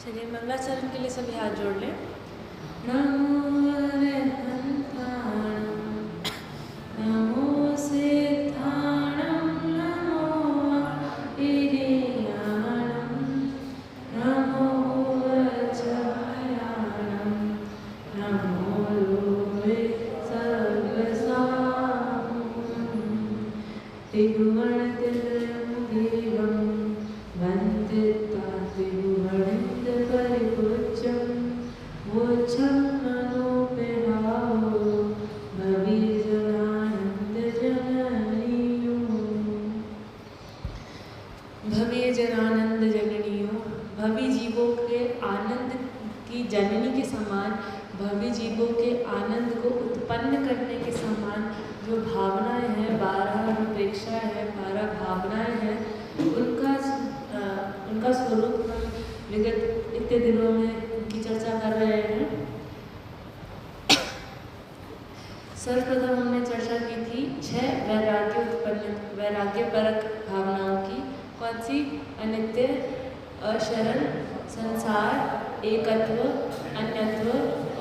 चलिए मंगलाचरण के लिए सभी हाथ जोड़ लें। नमो अरहंताणं, नमो सिद्धाणं, नमो इरियाणं, नमो वज्रायाणं, नमो लोभे सर्वसाहुं, त्रिभुवनत्रयं देवं वन्दिता त्रिभुवनत्रयपरिपूज्यं वोच्छं मनोपिभावो भवेजनानन्दजननीयो। भवेजनानन्दजननीयो, भवी जीवों के आनंद की जननी के समान, भवी जीवों के आनंद को उत्पन्न करने के समान जो भावनाएं हैं, 12 अनुप्रेक्षा है, 12 भावनाएं हैं, उनका स्वरूप हम विगत इतने दिनों में उनकी चर्चा कर रहे हैं। सर्वप्रथम हमने चर्चा की थी 6 वैराग्यपरक भावनाओं की। कौन सी? अनित्य, अशरण, संसार, एकत्व, अन्यत्व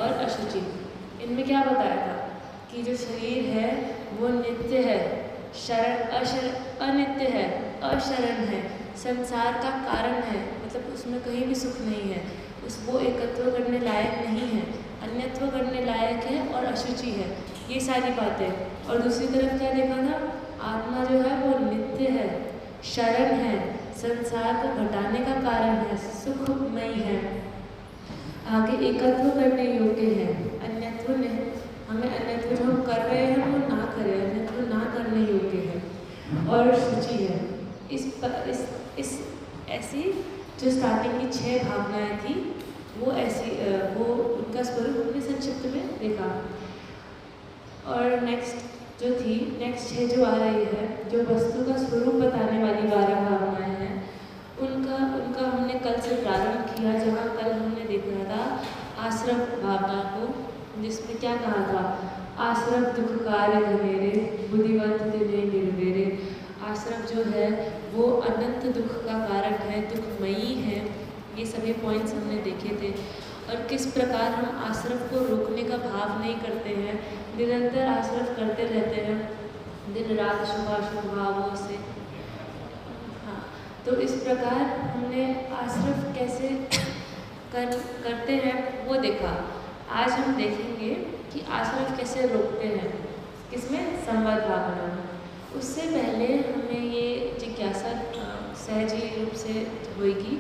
और अशुचि। इनमें क्या बताया था कि जो शरीर है वो नित्य है, अनित्य है, अशरण है, संसार का कारण है, मतलब उसमें कहीं भी सुख नहीं है, वो एकत्व करने लायक नहीं है, अन्यत्व करने लायक है और अशुचि है। ये सारी बातें। और दूसरी तरफ क्या देखा था? आत्मा जो है वो नित्य है, शरण है, संसार को घटाने का कारण है, सुखमयी है। आगे एकत्व करने योग्य है, अन्यत्व नहीं, हमें अन्यत्व जो हम कर रहे हैं वो ना करें, अन्यत्व ना करने योग्य है और शुचि है। इस ऐसी जो स्टार्टिंग की 6 भावनाएं थी वो ऐसी वो उनका स्वरूप हमने संक्षिप्त में देखा। और नेक्स्ट 6 जो आ रही है, जो वस्तु का स्वरूप बताने वाली 12 भावनाएं हैं, उनका हमने कल से प्रारंभ किया, जहाँ कल हमने देखा था आश्रम भावना को, जिसमें क्या कहा था? आश्रम दुख कार्य घनेरे, बुद्धिवंत दिने निर्वेरे। आश्रम जो है वो अनंत दुख का कारण है, दुखमयी है। ये सभी पॉइंट्स हमने देखे थे। और किस प्रकार हम आश्रम को रोकने का भाव नहीं करते हैं, निरंतर आश्रम करते रहते हैं दिन रात शुभाशुभ भावों से। हाँ, तो इस प्रकार हमने आश्रम कैसे करते हैं वो देखा। आज हम देखेंगे कि आश्रम कैसे रोकते हैं, किसमें? संवाद भावना में। उससे पहले हमें ये जिज्ञासा सहज रूप से होगी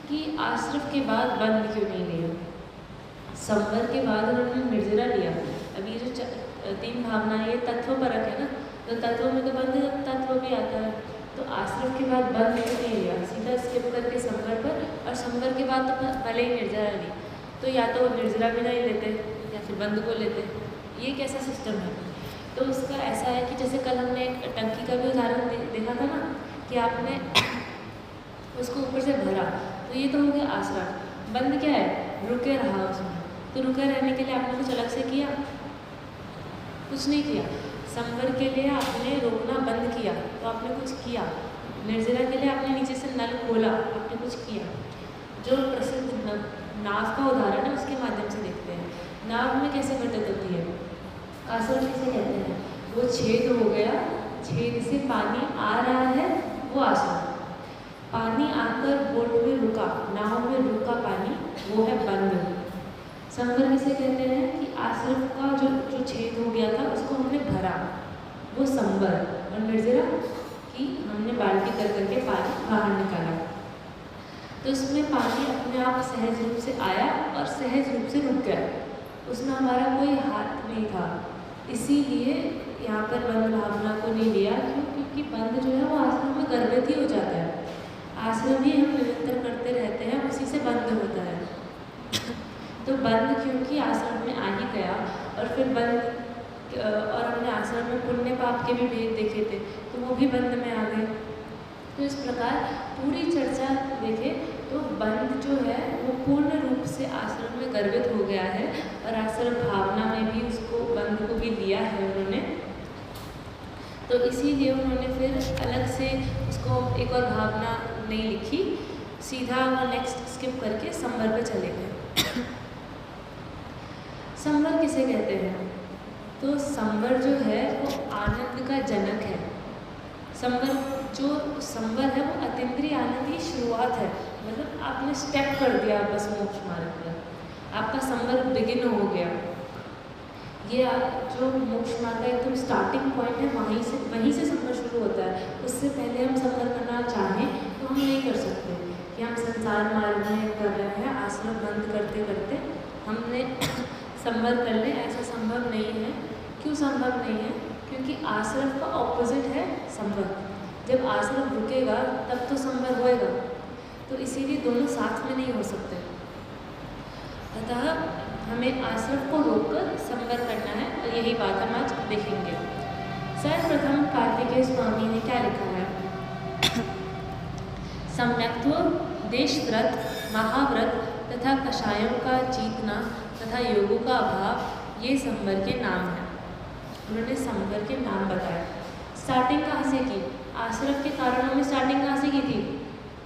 कि आश्रम के बाद बंद क्यों नहीं लिया? संवर के बाद उन्होंने निर्जरा लिया। अभी जो 3 भावनाएं ये तत्वपरक है ना, तो तत्व में तो बंध तत्व भी आता है, तो आश्रम के बाद बंद क्यों नहीं लिया? सीधा स्किप करके संवर पर, और संवर के बाद तो भले ही निर्जरा ली, तो या तो निर्जरा भी नहीं लेते या फिर बंद को लेते। ये कैसा सिस्टम है? तो उसका ऐसा है कि जैसे कल हमने एक टंकी का भी उदाहरण देखा था ना, कि आपने उसको ऊपर से भरा, तो ये तो हो गया आश्रम। बंद क्या है? रुके रहा उसमें। तो रुके रहने के लिए आपने कुछ अलग से किया? कुछ नहीं किया। संवर के लिए आपने रोकना बंद किया, तो आपने कुछ किया। निर्जरा के लिए आपने नीचे से नल खोला, आपने कुछ किया। जो प्रसिद्ध नाव का उदाहरण है उसके माध्यम से देखते हैं। नाव में कैसे घटित होती है? आश्रम किसे कहते हैं? वो छेद हो गया, छेद से पानी आ रहा है, वो आश्रम। पानी आकर बोट में रुका, नाव में रुका पानी, वो है बंद। संवर किसे कहते हैं? कि आश्रम का जो छेद हो गया था उसको हमने भरा, वो संवर। और निर्जरा कि हमने बाल्टी कर करके पानी बाहर निकाला। तो इसमें पानी अपने आप सहज रूप से आया और सहज रूप से रुक गया, उसमें हमारा कोई हाथ नहीं था। इसीलिए यहाँ पर बंद भावना को नहीं लिया। क्यों? क्योंकि बंद जो है वो आश्रम में गर्भित ही हो जाता है। आश्रम ही हम निरंतर करते रहते हैं, उसी से बंद होता है। तो बंद क्योंकि आश्रम में आ ही गया, और फिर बंद, और हमने आश्रम में पुण्य पाप के भी भेद देखे थे, तो वो भी बंद में आ गए। तो इस प्रकार पूरी चर्चा देखें तो बंद जो है वो पूर्ण रूप से आश्रम में गर्भित हो गया है, और आश्रम भावना में भी उसको बंद को भी लिया है उन्होंने। तो इसीलिए उन्होंने फिर अलग से उसको एक और भावना नहीं लिखी, सीधा वो नेक्स्ट स्किप करके संवर पे चले गए। संवर किसे कहते हैं? तो संवर जो है वो आनंद का जनक है। संवर है वो अतीन्द्रिय आनंद की शुरुआत है। मतलब आपने स्टेप कर दिया बस मोक्ष मार्ग में, आपका संवर बिगिन हो गया। ये जो मोक्ष मार्ग का एकदम स्टार्टिंग पॉइंट है, वहीं से संवर शुरू होता है। उससे पहले हम संवर करना चाहें तो हम नहीं कर सकते कि हम संसार मार्ग में कर रहे हैं, आश्रम बंद करते करते हमने संवर कर ले, ऐसा संभव नहीं है। क्यों संभव नहीं है? क्योंकि आश्रम का ऑपोजिट है संवर। जब आश्रम रुकेगा तब तो संवर होएगा, तो इसीलिए दोनों साथ में नहीं हो सकते। अतः हमें आश्रम को रोककर संवर करना है, और यही बात हम आज देखेंगे। सर्वप्रथम कार्तिकेय स्वामी ने क्या लिखा है? सम्यक्त्व, देशव्रत, महाव्रत तथा कषायों का जीतना तथा योगों का अभाव, ये संवर के नाम हैं। उन्होंने संवर के नाम बताया। स्टार्टिंग कहाँ से की? आश्रम के कारणों में स्टार्टिंग कहाँ से की थी?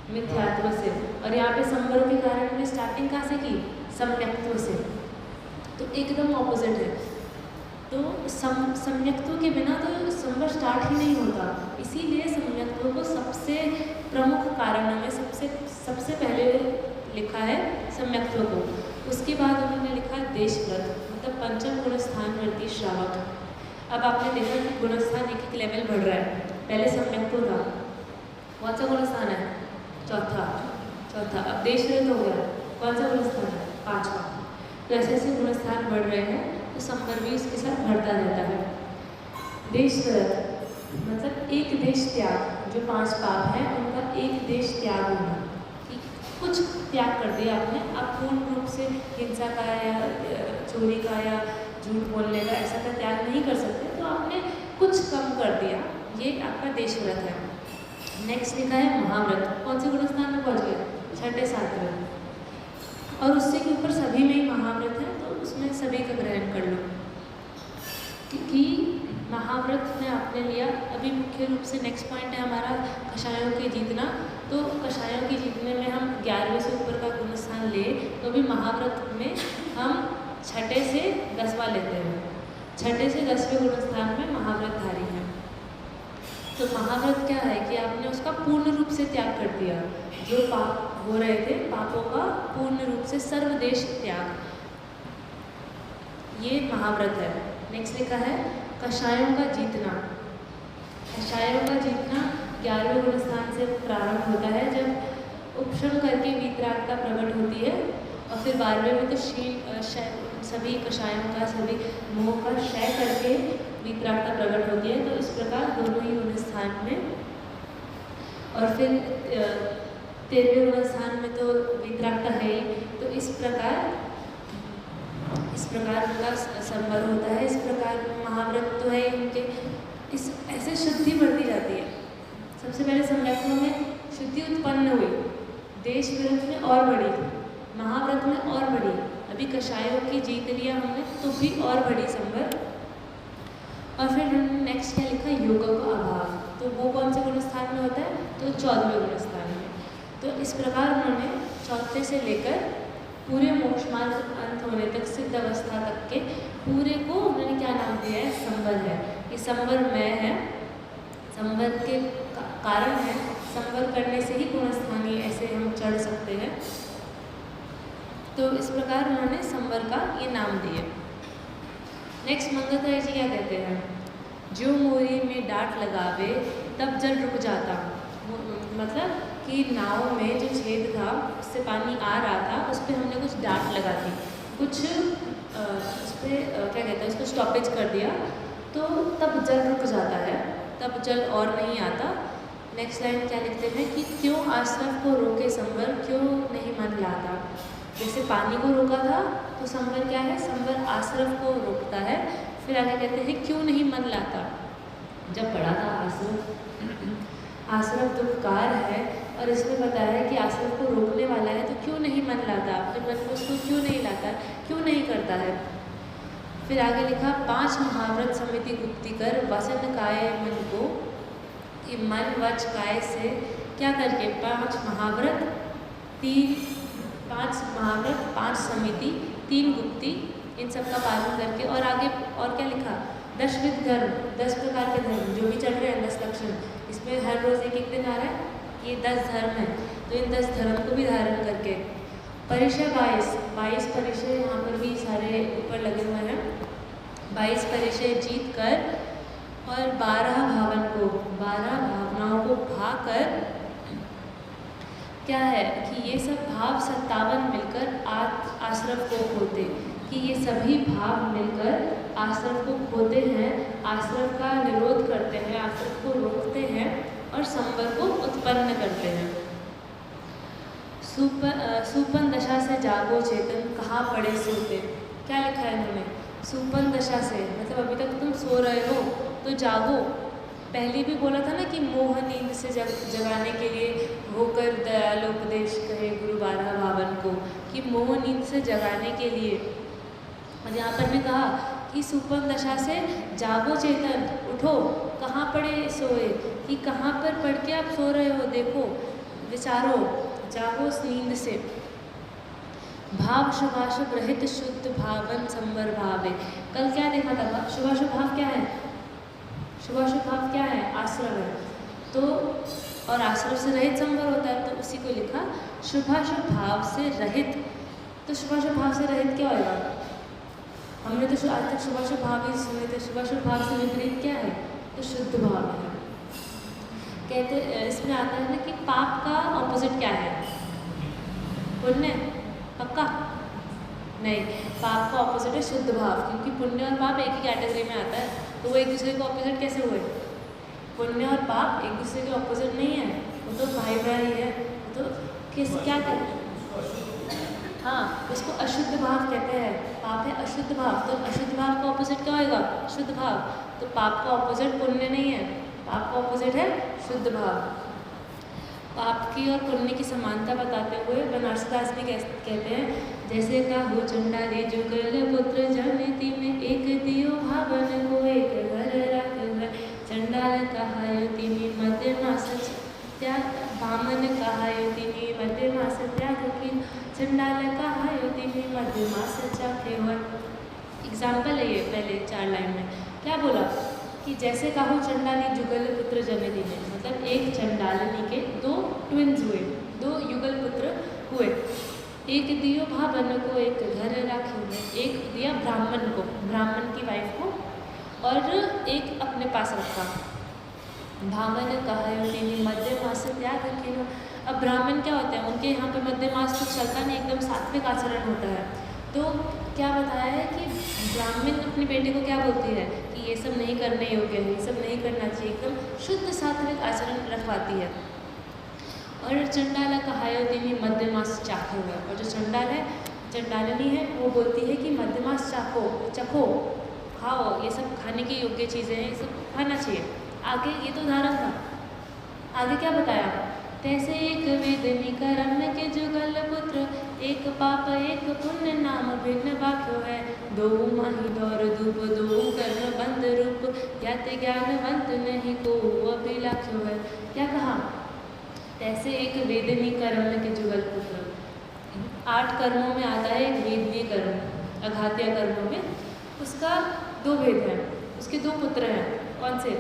मिथ्यात्व से। और यहाँ पे संवर के कारण में स्टार्टिंग कहाँ से की? सम्यक्त्व से। तो एकदम ऑपोजिट है। तो सम्यक्त्व के बिना तो संवर स्टार्ट ही नहीं होता। इसीलिए सम्यक्त्व को सबसे प्रमुख कारणों में सबसे पहले लिखा है सम्यक्त्व को। उसके बाद उन्होंने लिखा देशव्रत, मतलब पंचम गुणस्थान वर्ती श्रावक। अब आपने देखा कि गुणस्थान एक एक लेवल बढ़ रहा है। पहले सम्यक्त्व था, कौन सा गुणस्थान है? चौथा। अब देशव्रत हो गया, कौन सा गुणस्थान है? 5वां। तो ऐसे ऐसे गुणस्थान बढ़ रहे हैं, तो संवर भी इसके साथ बढ़ता रहता है। देशव्रत मतलब एक देश त्याग। जो 5 पाप हैं उनका एक देश त्याग होना, कि कुछ त्याग कर दिया आपने। आप पूर्ण रूप से हिंसा का या चोरी का या झूठ बोलने का ऐसा का त्याग नहीं कर सकते, तो आपने कुछ कम कर दिया, ये आपका देशव्रत है। नेक्स्ट लिखा है महाव्रत। कौन से गुणस्थान में पहुँच गए? 6ठे 7वें। और उससे के ऊपर सभी में ही महाव्रत है, तो उसमें सभी का ग्रहण कर लो। क्योंकि महाव्रत ने आपने लिया। अभी मुख्य रूप से नेक्स्ट पॉइंट है हमारा कषायों के जीतना। तो कषायों के जीतने में हम 11वें से ऊपर का गुणस्थान ले, तो भी महाव्रत में हम 6ठे से 10वां लेते हैं। 6ठे से 10वें गुणस्थान में महाव्रतधारी हैं। तो महाव्रत क्या है कि आपने उसका पूर्ण रूप से त्याग कर दिया। जो पाप हो रहे थे, पापों का पूर्ण रूप से सर्वदेश त्याग, ये महाव्रत है। नेक्स्ट लिखा है कषायों का जीतना। कषायों का जीतना 11वें गुणस्थान से प्रारंभ होता है, जब उपशम करके वीतरागता प्रकट होती है। और फिर 12वें में तो सभी कषायों का, सभी मोह का क्षय करके वीतरागता प्रकट होती है। तो इस प्रकार दोनों ही गुणस्थान में। और फिर 13वें गुणस्थान में तो वीतरागता है ही। तो इस प्रकार उनका संवर होता है। इस प्रकार महाव्रत तो है उनके। इस ऐसे शुद्धि बढ़ती जाती है। सबसे पहले सम्यक्त्व में शुद्धि उत्पन्न हुई, देशव्रत में और बढ़ी, महाव्रत में और बढ़ी। अभी कषायों की जीत लिया हमने, तो भी और बढ़ी संवर। और फिर नेक्स्ट क्या लिखा? योग का अभाव। तो वो कौन से गुणस्थान में होता है? तो 14वें गुणस्थान में। तो इस प्रकार उन्होंने 4थे से लेकर पूरे मोक्ष मार्ग अंत होने तक, सिद्ध अवस्था तक के पूरे को उन्होंने क्या नाम दिया है? संवर है। ये संवर में है, संवर के कारण है। संवर करने से ही गुणस्थानी ऐसे हम चढ़ सकते हैं। तो इस प्रकार उन्होंने संवर का ये नाम दिए। नेक्स्ट मंगलधारी जी क्या कहते हैं? जो मोरी में डांट लगावे तब जल रुक जाता। मतलब कि नाव में जो छेद था, उससे पानी आ रहा था, उस पर हमने कुछ डांट लगा दी, कुछ उस पर क्या कहते हैं, उसको स्टॉपेज कर दिया, तो तब जल रुक जाता है, तब जल और नहीं आता। नेक्स्ट लाइन क्या लिखते हैं कि क्यों आश्रम को रोके संवर, क्यों नहीं मन लाता। जैसे पानी को रोका था, तो संवर क्या है? संवर आश्रम को रोकता है। फिर आगे कहते हैं क्यों नहीं मन लाता। जब पढ़ा था आश्रम दुखकार है, और इसमें बताया है कि आश्रम को रोकने वाला है, तो क्यों नहीं मन लाता, अपने मन को उसको क्यों नहीं लाता, क्यों नहीं करता है। फिर आगे लिखा 5 महाव्रत समिति गुप्ति कर वसन काय मन को, कि मन वच काय से क्या करके 5 महाव्रत 3 5 महाव्रत, 5 समिति, 3 गुप्ती, इन सब का पालन करके। और आगे और क्या लिखा, 10विध धर्म, 10 प्रकार के धर्म जो भी चल रहे हैं, 10 लक्षण, इसमें हर रोज़ एक दिन आ रहा है, ये 10 धर्म हैं, तो इन 10 धर्म को भी धारण करके। परिचय 22 परिचय यहाँ पर भी सारे ऊपर लगे हुए हैं। 22 परिचय जीत कर और 12 भावन को, 12 भावनाओं को भा कर क्या है कि ये सब भाव 57 मिलकर आश्रव को खोते, कि ये सभी भाव मिलकर आश्रव को खोते हैं, आश्रव का निरोध करते हैं, आश्रव को रोकते हैं और संवर को उत्पन्न करते हैं। सुपन दशा से जागो चेतन, कहाँ पड़े सोते। क्या लिखा है इन्होंने, सुपन दशा से, मतलब अभी तक तुम सो रहे हो तो जागो। पहले भी बोला था ना कि मोह नींद से जगाने के लिए होकर दयालु उपदेश कहे गुरु 12 भावन को, कि मोह नींद से जगाने के लिए। और यहाँ पर भी कहा कि सुपन दशा से जागो चेतन, उठो, कहाँ पड़े सोए, कि कहाँ पर पढ़ के आप सो रहे हो, देखो, विचारो, जागो उस नींद से। भाव शुभाशुभ रहित शुद्ध भावन संवर भावे। कल क्या देखा था, शुभाशुभ भाव क्या है, शुभाशुभ भाव क्या है, आश्रव है, तो और आश्रव से रहित संवर होता है, तो उसी को लिखा शुभाशुभ भाव से रहित। तो शुभाशुभ भाव से रहित क्या होगा, हमने तो आज तक शुभाशुभ भाव ही सुने थे, शुभाशुभ भाव से विपरीत क्या है, तो शुद्ध भाव है। कहते इसमें आता है ना कि पाप का ऑपोजिट क्या है, पुण्य, पक्का नहीं, पाप का ऑपोजिट है शुद्ध भाव, क्योंकि पुण्य और पाप एक ही कैटेगरी में आता है, तो वो एक दूसरे के ऑपोजिट कैसे हुए, पुण्य और पाप एक दूसरे के ऑपोजिट नहीं है, वो तो भाई भाई है, तो किस क्या कहते हैं, हाँ, उसको अशुद्ध भाव कहते हैं। पाप है अशुद्ध भाव, तो अशुद्ध भाव का ऑपोजिट क्या होएगा, शुद्ध भाव। तो पाप का ऑपोजिट पुण्य नहीं है, पाप का ऑपोजिट है शुद्ध भाव। पाप की और पुण्य की समानता बताते हुए बनारसदास भी कहते हैं, जैसे काहू चंडाली जुगल पुत्र जनिति में एक दियो भावन को एक घर रख, चंडाल कहायुति में मध्य मास त्याग, भामन कहायुति में मध्य मास त्याग की, चंडाल कहायुति में मध्य मास चाखे। एग्जाम्पल है ये पहले 4 लाइन में क्या बोला कि जैसे काहू चंडाली जुगल पुत्र जनिति में, मतलब एक चंडालिनी के 2 ट्विंस हुए, 2 युगल पुत्र हुए। एक दियो भावन को एक घर राखी में, एक दिया ब्राह्मण को, ब्राह्मण की वाइफ को, और एक अपने पास रखा। भावन कहायुति मध्य मास त्याग किनो। अब ब्राह्मण क्या होते हैं, उनके यहाँ पे मध्य मास कुछ चलता नहीं, एकदम सात्विक आचरण होता है। तो क्या बताया है कि ब्राह्मण अपनी बेटी को क्या बोलती है कि ये सब नहीं करने योग्य है, ये सब नहीं करना चाहिए, एकदम शुद्ध सात्विक आचरण रखवाती है। और चंडाला कहायुति में मध्य मास चाखे हुआ, और जो चंडाल है, चंडालिनी है, वो बोलती है कि मध्य मास चाखो, चखो, खाओ, ये सब खाने की योग्य चीज़ें हैं, ये सब खाना चाहिए। आगे ये तो उदाहरण था, आगे क्या बताया, तैसे एक वेदनी कर्म के जुगल पुत्र, एक पाप एक पुण्य नाम भिन्न वाक्यो है, 2 माही दौर धूप 2 कर्म बंद रूप, याते ज्ञानवंत नहीं को अभिलाख्यो है। क्या कहा, तैसे एक वेदनी कर्म के जुगल पुत्र, 8 कर्मों में आता है एक वेदनी कर्म, अघात्य कर्मों में उसका 2 भेद है, उसके 2 पुत्र हैं, कौन से,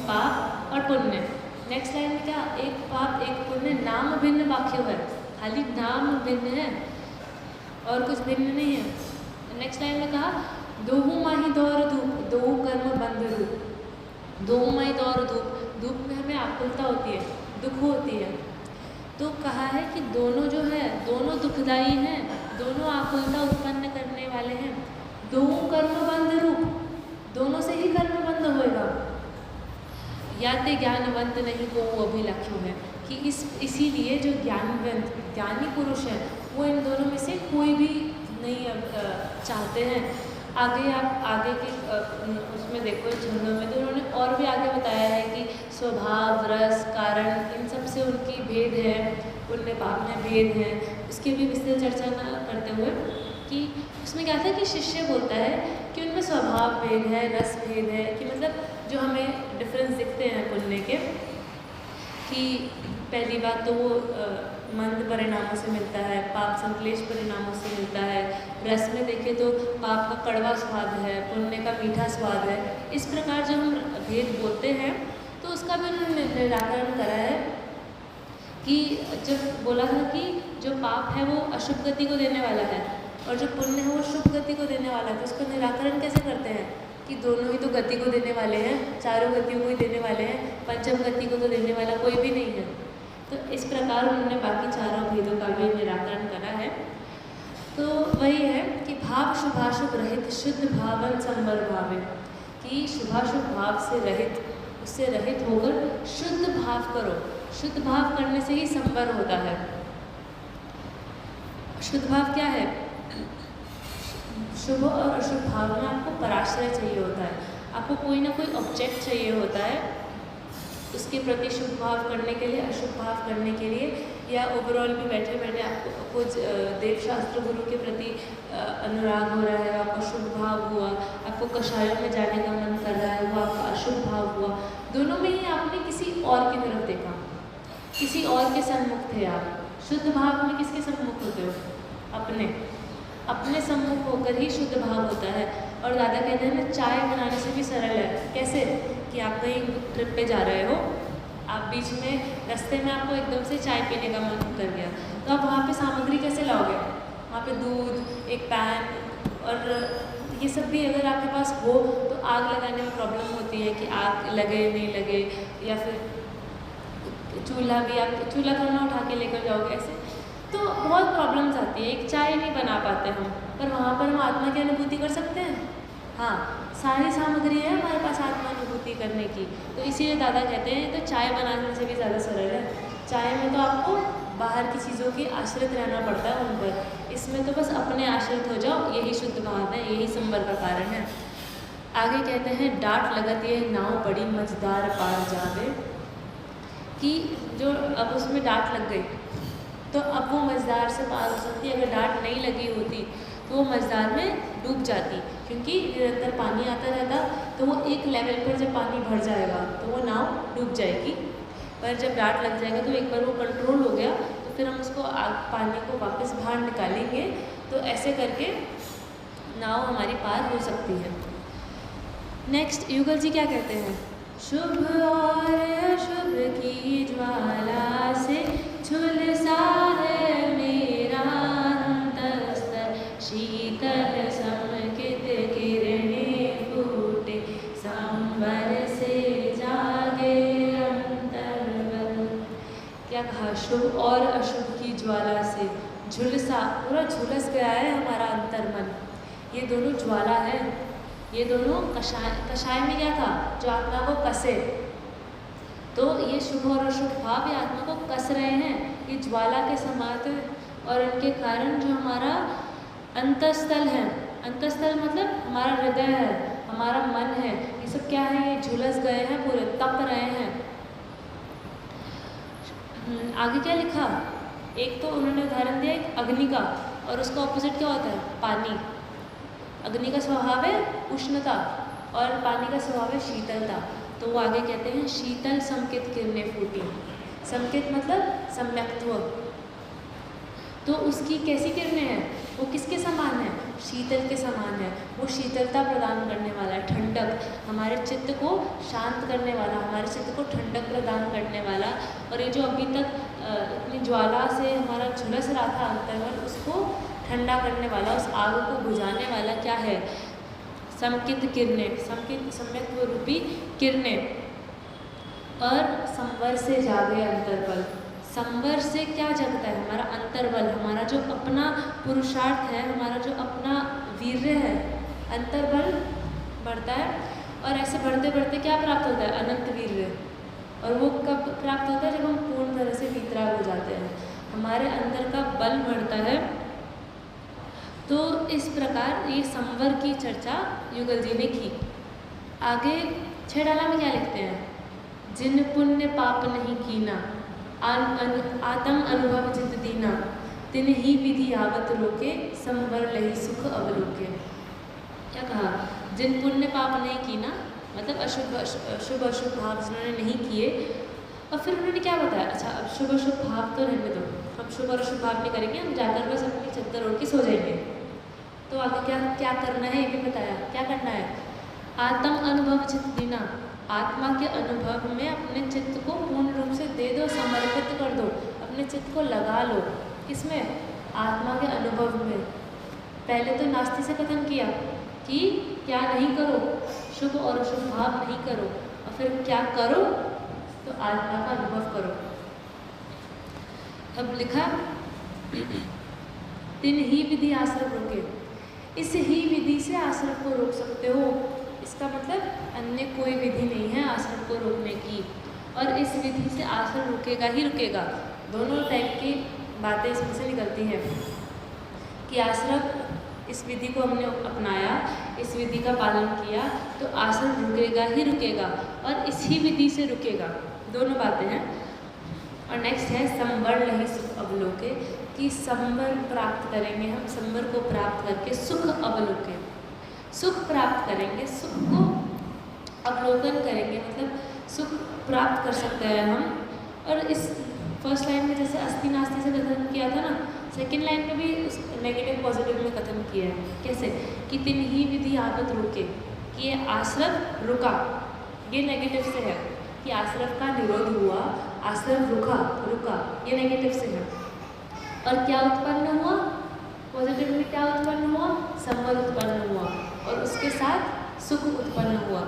पाप और पुण्य। नेक्स्ट लाइन में क्या, एक पाप एक पुण्य नाम भिन्न वाक्य है, खाली नाम भिन्न है और कुछ भिन्न नहीं है। नेक्स्ट लाइन में कहा, 2 माही दौर धूप 2 कर्म बंद रूप, 2 माही दौर धूप, धूप में हमें आकुलता होती है, दुख होती है, तो कहा है कि दोनों जो है, दोनों दुखदायी हैं, दोनों आकुलता उत्पन्न करने वाले हैं। 2 कर्म बंद रूप, दोनों से ही कर्म बंद होएगा। याते ज्ञानवंत नहीं को वो अभिलक्ष्य है, कि इसीलिए जो ज्ञानवंत ज्ञानी पुरुष है वो इन दोनों में से कोई भी नहीं चाहते हैं। आगे आप आगे के उसमें देखो छंदों में, तो उन्होंने और भी आगे बताया है कि स्वभाव, रस, कारण, इन सब से उनकी भेद है, पुण्य पाप में भेद है। उसकी भी विस्तृत चर्चा न करते हुए कि उसमें क्या था कि शिष्य बोलता है कि उनमें स्वभाव भेद है, रस भेद है, कि मतलब जो हमें डिफरेंस दिखते हैं पुण्य के, कि पहली बात तो वो मंद परिणामों से मिलता है, पाप संक्लेश परिणामों से मिलता है। रस में देखें तो पाप का कड़वा स्वाद है, पुण्य का मीठा स्वाद है। इस प्रकार जब हम भेद बोलते हैं तो उसका भी उन्होंने निराकरण करा है कि जब बोला था कि जो पाप है वो अशुभ गति को देने वाला है और जो पुण्य है वो शुभ गति को देने वाला है। तो उसका निराकरण कैसे करते हैं कि दोनों ही तो गति को देने वाले हैं, चारों गतियों को ही देने वाले हैं, पंचम गति को तो देने वाला कोई भी नहीं है। तो इस प्रकार उन्होंने बाकी चारों भेदों का भी निराकरण करा है। तो वही है कि भाव शुभाशुभ रहित शुद्ध भावन संवर भावे, कि शुभाशुभ भाव से रहित, उससे रहित होकर शुद्ध भाव करो। शुद्ध भाव करने से ही संवर होता है। शुद्ध भाव क्या है? शुभ और अशुभ भाव में आपको पराश्रय चाहिए होता है, आपको कोई ना कोई ऑब्जेक्ट चाहिए होता है उसके प्रति शुभ भाव करने के लिए, अशुभ भाव करने के लिए, या ओवरऑल भी बैठे बैठे आपको कुछ देवशास्त्र गुरु के प्रति अनुराग हो रहा है, आपको शुभ भाव हुआ, आपको कषायों में जाने का मन कर रहा है, वो आपका अशुभ भाव हुआ। दोनों में ही आपने किसी और की तरफ देखा, किसी और के सम्मुख थे आप। शुद्ध भाव में किसके सम्मुख होते हो? अपने सम्मुख होकर ही शुद्ध भाव होता है। और दादा कहते हैं ना, चाय बनाने से भी सरल है। कैसे? कि आप कहीं ट्रिप पे जा रहे हो, आप बीच में रास्ते में आपको एकदम से चाय पीने का मन कर गया, तो आप वहाँ पे सामग्री कैसे लाओगे? वहाँ पे दूध, एक पैन और ये सब भी अगर आपके पास हो तो आग लगाने में प्रॉब्लम होती है कि आग लगे नहीं लगे, या फिर चूल्हा भी आप चूल्हा खाना उठा के लेकर जाओगे ऐसे, तो बहुत प्रॉब्लम्स आती है। एक चाय नहीं बना पाते हम, पर वहाँ पर हम आत्मा की अनुभूति कर सकते हैं। हाँ, सारी सामग्री है हमारे पास आत्मा अनुभूति करने की। तो इसीलिए दादा कहते हैं तो चाय बनाने से भी ज़्यादा सरल है। चाय में तो आपको बाहर की चीज़ों की आश्रित रहना पड़ता है उन पर, इसमें तो बस अपने आश्रित हो जाओ, यही शुद्ध भाव है, यही संवर का कारण है। आगे कहते हैं, डांट लगत ये नाव बड़ी मझदार पार जावे, कि जो अब उसमें डांट लग गई तो अब वो मझदार से पार हो सकती है। अगर डांट नहीं लगी होती तो वो मझदार में डूब जाती, क्योंकि निरंतर पानी आता रहता, तो वो एक लेवल पर जब पानी भर जाएगा तो वो नाव डूब जाएगी। पर जब डांट लग जाएगा तो एक बार वो कंट्रोल हो गया तो फिर हम उसको पानी को वापस बाहर निकालेंगे, तो ऐसे करके नाव हमारी पार हो सकती है। नेक्स्ट युगल जी क्या कहते हैं? शुभ और अशुभ की ज्वाला से झुलसा है मेरा अंतस्तर, शीतल समकित किरणें फूटे संवर से जागे अंतर्बल। क्या कहा? शुभ और अशुभ की ज्वाला से झुलसा, पूरा झुलस गया है हमारा अंतर्मन। ये दोनों ज्वाला है, ये दोनों कषाय में क्या था? जो आत्मा को कसे। तो ये शुभ और अशुभ भाव ये आत्मा को कस रहे हैं, ये ज्वाला के समान है। और इनके कारण जो हमारा अंतस्थल है, अंतस्थल मतलब हमारा हृदय है, हमारा मन है, ये सब क्या है? ये झुलस गए हैं, पूरे तप रहे हैं। आगे क्या लिखा? एक तो उन्होंने उदाहरण दिया एक अग्नि का, और उसका ऑपोजिट क्या होता है? पानी। अग्नि का स्वभाव है उष्णता और पानी का स्वभाव है शीतलता। तो वो आगे कहते हैं, शीतल समकित किरणें फूटी। समकित मतलब सम्यक्त्व। तो उसकी कैसी किरणें हैं? वो किसके समान है? शीतल के समान है। वो शीतलता प्रदान करने वाला है, ठंडक, हमारे चित्त को शांत करने वाला, हमारे चित्त को ठंडक प्रदान करने वाला। और ये जो अभी तक अपनी ज्वाला से हमारा झुलस रहा था अंतर्मन, उसको ठंडा करने वाला, उस आग को बुझाने वाला क्या है? समकित किरणें, समकित सम्यक्त्व रूपी किरणें। और संवर से जागे अंतर्बल। संवर से क्या जगता है? हमारा अंतर्बल, हमारा जो अपना पुरुषार्थ है, हमारा जो अपना वीर्य है, अंतर्बल बढ़ता है। और ऐसे बढ़ते बढ़ते क्या प्राप्त होता है? अनंत वीर्य। और वो कब प्राप्त होता है? जब हम पूर्ण तरह से वीतराग हो जाते हैं, हमारे अंदर का बल बढ़ता है। तो इस प्रकार ये संवर की चर्चा युगल जी ने की। आगे 6 डाला में क्या लिखते हैं? जिन पुण्य पाप नहीं कीना, आत्म अनुभव जित दीना, तिन ही विधि आवत लोके, संवर लही सुख अवलोके। क्या कहा? जिन पुण्य पाप नहीं कीना, मतलब शुभ अशुभ भाव जिन्होंने नहीं किए। और फिर उन्होंने क्या बताया? अच्छा, अब शुभ अशुभ भाव तो रहने दो, हम शुभ और अशुभ भाव नहीं करेंगे, हम जाकर बस अपनी चद्दर ओढ़ के सो जाएंगे। तो आगे क्या क्या करना है ये भी बताया। क्या करना है? आत्म अनुभव चित्त बिना, आत्मा के अनुभव में अपने चित्त को पूर्ण रूप से दे दो, समर्पित कर दो, अपने चित्त को लगा लो। किसमें? आत्मा के अनुभव में। पहले तो नास्ति से कथन किया कि क्या नहीं करो, शुभ और अशुभ भाव नहीं करो, और फिर क्या करो? तो आत्मा का अनुभव करो। अब लिखा तीन ही विधि आश्रम रोके। इस ही विधि से आश्रम को रोक सकते हो। इसका मतलब अन्य कोई विधि नहीं है आश्रम को रोकने की, और इस विधि से आश्रम रुकेगा ही रुकेगा। दोनों टाइप की बातें इसमें से निकलती हैं कि आश्रम, इस विधि को हमने अपनाया, इस विधि का पालन किया तो आश्रम रुकेगा ही रुकेगा, और इसी विधि से रुकेगा। दोनों बातें हैं। और नेक्स्ट है संवर नहीं सुख अवलोके, कि संवर प्राप्त करेंगे हम, संवर को प्राप्त करके सुख अवलोके, सुख प्राप्त करेंगे, सुख को अवलोकन करेंगे, मतलब सुख प्राप्त कर सकते हैं हम। और इस फर्स्ट लाइन में जैसे अस्थि नास्ति से कथन किया था ना, सेकंड लाइन में भी नेगेटिव पॉजिटिव में कथन किया है। कैसे? कि तीन ही विधि आदत रोके, कि ये आश्रम रुका, ये नेगेटिव से है कि आश्रम का निरोध हुआ, आश्रम रुका, ये नेगेटिव से है। और क्या उत्पन्न हुआ? पॉजिटिव में क्या उत्पन्न हुआ? संवर उत्पन्न हुआ, और उसके साथ सुख उत्पन्न हुआ।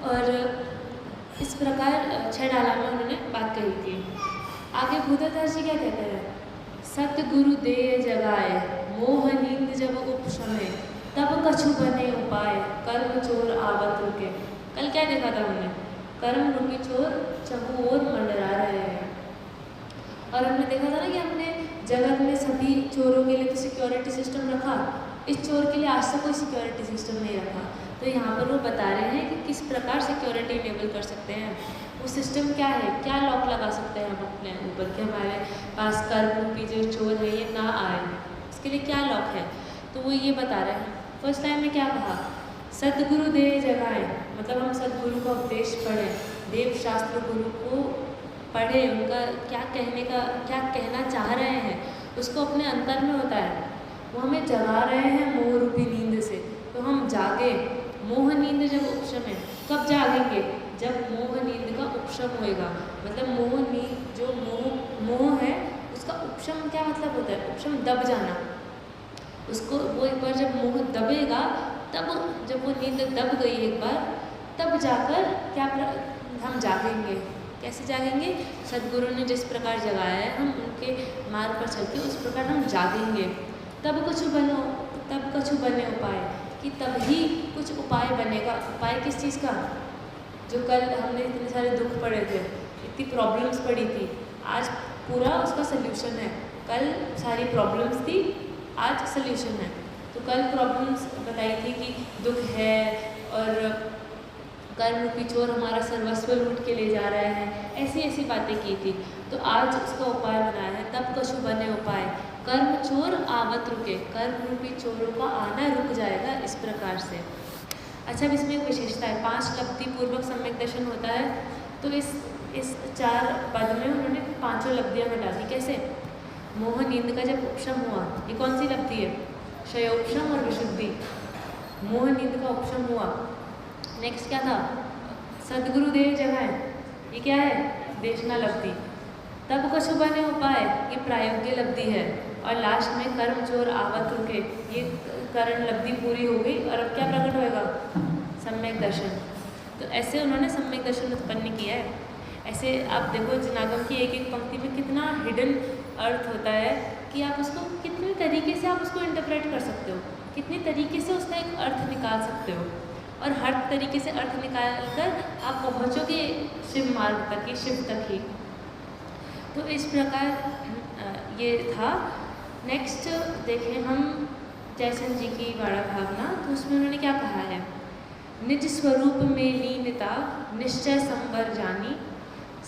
और इस प्रकार 6 डाला में उन्होंने बात कही थी। आगे भूतधर जी क्या कहते हैं? सतगुरु दे जगाए, मोह नींद जब उपशमे, तब कछु बने उपाय, कर्म चोर आवत रुके। कल क्या देखा था हमने? कर्म रूपी चोर चहु ओर मंडरा रहे हैं। और हमने देखा था ना कि हमने जगत में सभी चोरों के लिए तो सिक्योरिटी सिस्टम रखा, इस चोर के लिए आज तक कोई सिक्योरिटी सिस्टम नहीं रखा। तो यहाँ पर वो बता रहे हैं कि किस प्रकार सिक्योरिटी इनेबल कर सकते हैं। वो सिस्टम क्या है, क्या लॉक लगा सकते हैं हम अपने ऊपर कि हमारे पास कर्म रूपी जो चोर है ये ना आए, इसके लिए क्या लॉक है। तो वो ये बता रहे हैं। फर्स्ट लाइन में क्या कहा? सदगुरु दे जगाए, मतलब हम सदगुरु का उपदेश पढ़ें, देव शास्त्र गुरु को पढ़े, उनका क्या कहना चाह रहे हैं उसको अपने अंतर में होता है। वो हमें जगा रहे हैं मोह रूपी नींद से, तो हम जागे। मोह नींद जब उपशम है, कब जागेंगे? जब मोह नींद का उपशम होएगा, मतलब मोह नींद जो मोह है उसका उपशम क्या मतलब होता है? उपशम दब जाना। उसको वो एक बार जब मोह दबेगा, तब जब वो नींद दब गई एक बार, तब जाकर क्या हम जागेंगे। कैसे जागेंगे? सदगुरु ने जिस प्रकार जगाया है, हम उनके मार्ग पर चलते उस प्रकार हम जागेंगे। तब कछु बने उपाय, कि तभी कुछ उपाय बनेगा। उपाय किस चीज़ का? जो कल हमने इतने सारे दुख पड़े थे, इतनी प्रॉब्लम्स पड़ी थी, आज पूरा उसका सल्यूशन है। कल सारी प्रॉब्लम्स थी, आज सल्यूशन है। तो कल प्रॉब्लम्स बताई थी कि दुख है और कर्म रूपी चोर हमारा सर्वस्व लूट के ले जा रहे हैं, ऐसी ऐसी बातें की थी। तो आज उसका उपाय बनाया है, तब कछु बने उपाय, कर्म चोर आवत रुके, कर्म रूपी चोरों का आना रुक जाएगा, इस प्रकार से। अच्छा, अब इसमें एक विशेषता है, 5 लब्धि पूर्वक सम्यक दर्शन होता है। तो इस 4 पद में उन्होंने 5 लब्धियाँ घटा दी। कैसे? मोह नींद का जब उपशम हुआ, ये कौन सी लब्धि है? क्षयोपशम और विशुद्धि। मोह नींद का उपशम हुआ। नेक्स्ट क्या था? सदगुरु देव जगाए, ये क्या है? देशना लब्धि। तब कछु बने उपाय, ये प्रायोग्य लब्धि है। और लास्ट में कर्म चोर आवत रुके, ये करण लब्धि पूरी हो गई। और अब क्या प्रकट होएगा? सम्यक दर्शन। तो ऐसे उन्होंने सम्यक दर्शन उत्पन्न किया है। ऐसे आप देखो जिनागम की एक एक पंक्ति में कितना हिडन अर्थ होता है कि आप उसको कितने तरीके से आप उसको इंटरप्रेट कर सकते हो, कितनी तरीके से उसका एक अर्थ निकाल सकते हो। और हर तरीके से अर्थ निकाल कर आप पहुँचोगे शिव मार्ग तक ही, शिव तक ही। तो इस प्रकार ये था। नेक्स्ट देखें हम जयसेन जी की वाड़ा भावना। तो उसमें उन्होंने क्या कहा है? निज स्वरूप में लीनता निश्चय संवर जानी,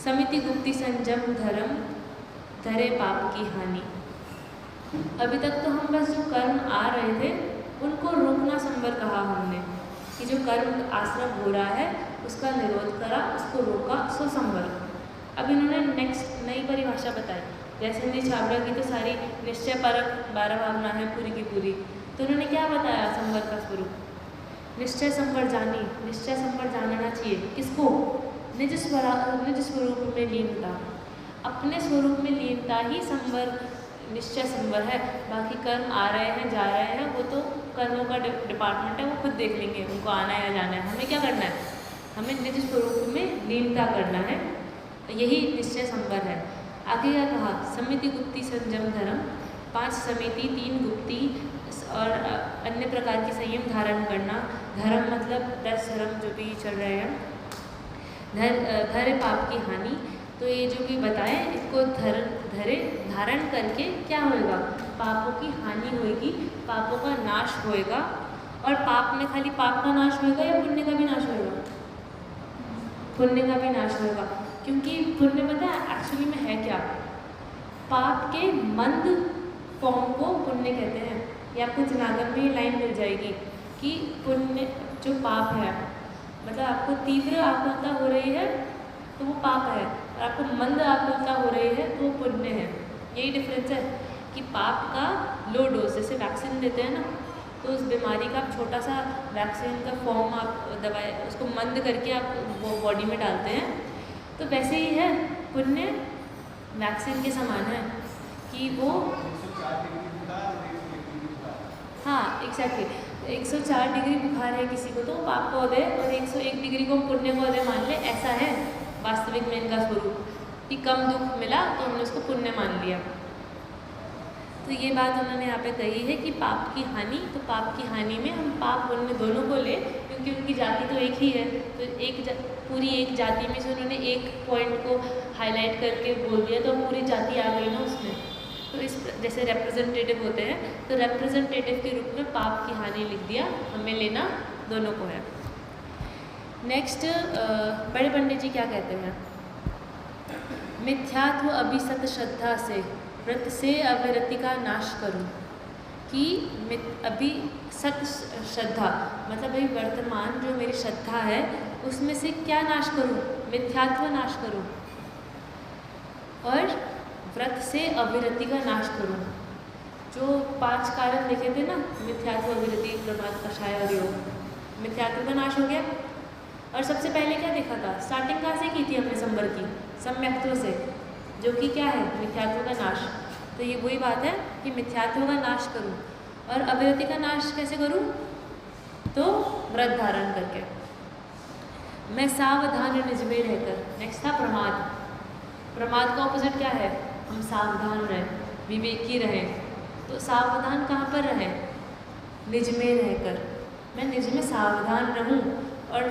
समिति गुप्ति संजम धर्म धरे पाप की हानि। अभी तक तो हम बस जो कर्म आ रहे थे उनको रोकना संवर कहा हमने, कि जो कर्म आश्रम हो रहा है उसका निरोध करा, उसको रोका, सो संवर। अब इन्होंने नेक्स्ट नई परिभाषा बताई, जयसिंह जी छाबड़ा की तो सारी निश्चय परक 12 भावना है पूरी की पूरी, तो उन्होंने क्या बताया संवर का स्वरूप? निश्चय संवर जानी, निश्चय संवर जानना चाहिए किसको? निज स्वरूप में लीनता, अपने स्वरूप में लीनता ही संवर निश्चय संवर है। बाकी कर्म आ रहे हैं जा रहे हैं, वो तो कर्मों का डिपार्टमेंट है, वो खुद देख लेंगे उनको आना है या जाना है। हमें क्या करना है? हमें निज स्वरूप में लीनता करना है, यही निश्चय संवर है। आगे क्या कहा? समिति गुप्ति संयम धर्म, 5 समिति 3 गुप्ति और अन्य प्रकार के संयम धारण करना। धर्म मतलब 10 धर्म जो भी चल रहे हैं, धैर्य पाप की हानि। तो ये जो भी बताएं इसको धारण करके क्या होएगा? पापों की हानि होएगी, पापों का नाश होएगा। और पाप में खाली पाप का नाश होएगा या पुण्य का भी नाश होएगा? पुण्य का भी नाश होएगा, क्योंकि पुण्य पता है एक्चुअली में है क्या? पाप के मंद फॉर्म को पुण्य कहते हैं। ये आपको जनागम में ये लाइन मिल जाएगी कि पुण्य जो पाप है, मतलब आपको तीव्र आकुलता हो रही है तो वो पाप है, और आपको मंद आकुलता हो रही है तो वो पुण्य है। यही डिफरेंस है कि पाप का लो डोज, जैसे वैक्सीन देते हैं ना, तो उस बीमारी का आप छोटा सा वैक्सीन का फॉर्म आप दवाई उसको मंद करके आप वो बॉडी में डालते हैं, तो वैसे ही है पुण्य वैक्सीन के समान है कि वो 104 हाँ एग्जैक्टली 104 डिग्री बुखार है किसी को तो पाप का उदय, और 101 डिग्री को पुण्य का उदय मान ले। ऐसा है वास्तविक में इनका स्वरूप कि कम दुख मिला तो हमने उसको पुण्य मान लिया। तो ये बात उन्होंने यहाँ पे कही है कि पाप की हानि, तो पाप की हानि में हम पाप पुण्य दोनों को ले, क्योंकि उनकी जाति तो एक ही है। तो पूरी एक जाति में से उन्होंने एक पॉइंट को हाईलाइट करके बोल दिया तो पूरी जाति आ गई ना उसमें। तो इस जैसे रिप्रेजेंटेटिव होते हैं, तो रिप्रेजेंटेटिव के रूप में पाप की हानि लिख दिया, हमें लेना दोनों को है। नेक्स्ट बड़े पंडित जी क्या कहते हैं? मिथ्यात्व अभिसत श्रद्धा से व्रत से अविरति का नाश करूं। कि अभी सत श्रद्धा मतलब अभी वर्तमान जो मेरी श्रद्धा है उसमें से क्या नाश करूं? मिथ्यात्व नाश करूं, और व्रत से अविरति का नाश करूं। जो 5 कारण लिखे थे ना, मिथ्यात्व, अविरति, प्रमाद, कषाय और योग, मिथ्यात्व का नाश हो गया। और सबसे पहले क्या देखा था? स्टार्टिंग कहाँ से की थी हमने? संवर की, सम्यक्त्व से, जो कि क्या है? मिथ्यात्व का नाश। तो ये वही बात है कि मिथ्यात्व का नाश करूं, और अविरति का नाश कैसे करूं? तो व्रत धारण करके। मैं सावधान निज में रहकर। नेक्स्ट था प्रमाद। प्रमाद का ऑपोजिट क्या है? हम सावधान रहें, विवेकी रहें। तो सावधान कहाँ पर रहें? निज में रहकर। मैं निज में सावधान रहूं, और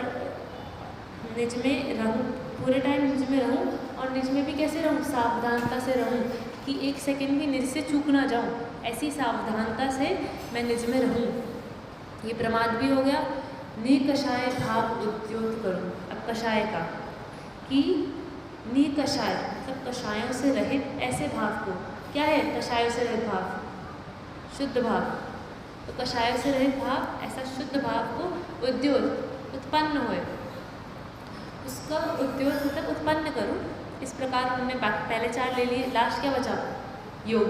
निज में रहूं, पूरे टाइम निज में रहूं, और निज में भी कैसे रहूं? सावधानता से रहूं कि 1 सेकंड भी निज से चूक ना जाऊं। ऐसी सावधानता से मैं निज में रहूं, ये प्रमाद भी हो गया। निकषाय भाव उद्योत करूं। अब कषाय का कि निकषाय मतलब कषायों से रहित ऐसे भाव को, क्या है कषायों से रहित भाव? शुद्ध भाव। तो कषायों से रहित भाव, ऐसा शुद्ध भाव को उद्योत उत्पन्न होए, उसका उद्योत मतलब उत्पन्न करूं। इस प्रकार हमने पहले 4 ले लिए, लास्ट क्या बचा? योग।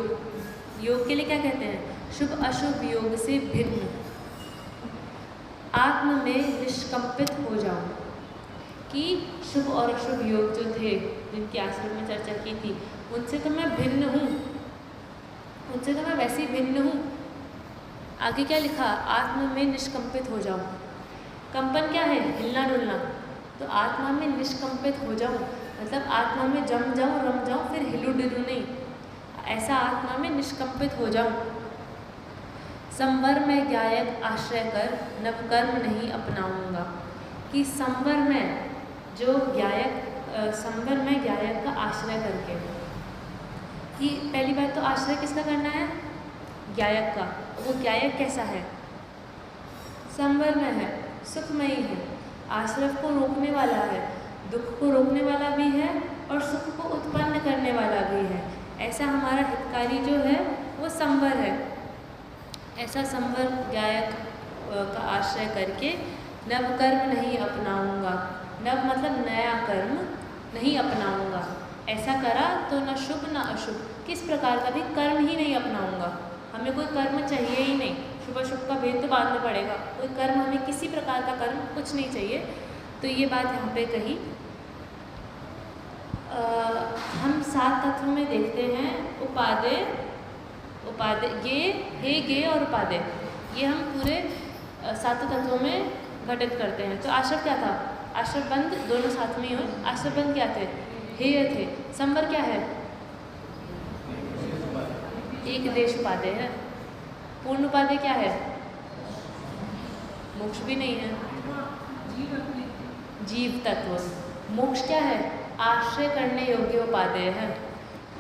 योग के लिए क्या कहते हैं? शुभ अशुभ योग से भिन्न, आत्म में निष्कंपित हो जाऊं। कि शुभ और अशुभ योग जो थे जिनकी आश्रम में चर्चा की थी, उनसे तो मैं भिन्न हूँ, उनसे तो मैं वैसे ही भिन्न हूँ। आगे क्या लिखा? आत्मा में निष्कंपित हो जाऊं। कंपन क्या है? हिलना डुलना। तो आत्मा में निष्कंपित हो जाऊं मतलब आत्मा में जम जाऊं, रम जाऊं, फिर हिलू डुलू नहीं, ऐसा आत्मा में निष्कंपित हो जाऊं। संवर में ज्ञायक आश्रय कर नवकर्म नहीं अपनाऊंगा। कि संवर में जो ज्ञायक, संवर में ज्ञायक का आश्रय करके, कि पहली बात तो आश्रय किसका करना है? ज्ञायक का। वो ज्ञायक कैसा है? संवर में है, सुखमयी है, आश्रय को रोकने वाला है, दुख को रोकने वाला भी है और सुख को उत्पन्न करने वाला भी है। ऐसा हमारा हितकारी जो है वो संवर है। ऐसा संवर ज्ञायक का आश्रय करके नव कर्म नहीं अपनाऊंगा। नव मतलब नया कर्म नहीं अपनाऊंगा। ऐसा करा तो न शुभ न अशुभ, किस प्रकार का भी कर्म ही नहीं अपनाऊंगा। हमें कोई कर्म चाहिए ही नहीं, शुभ अशुभ का भेद तो बाद में पड़ेगा, कोई कर्म, हमें किसी प्रकार का कर्म कुछ नहीं चाहिए। तो ये बात यहाँ पे कही। हम 7 तत्व में देखते हैं उपादेय, गे, हे, गे और उपादेय, ये हम पूरे 7 तत्वों में घटित करते हैं। तो आश्रव क्या था? आश्रव बंध दोनों साथ में ही हो। आश्रव बंध क्या थे? हेय थे। संवर क्या है? एक देश उपादेय है। पूर्ण उपादेय क्या है? मोक्ष भी नहीं है, जीव तत्व। मोक्ष क्या है? आश्रय करने योग्य उपादेय है।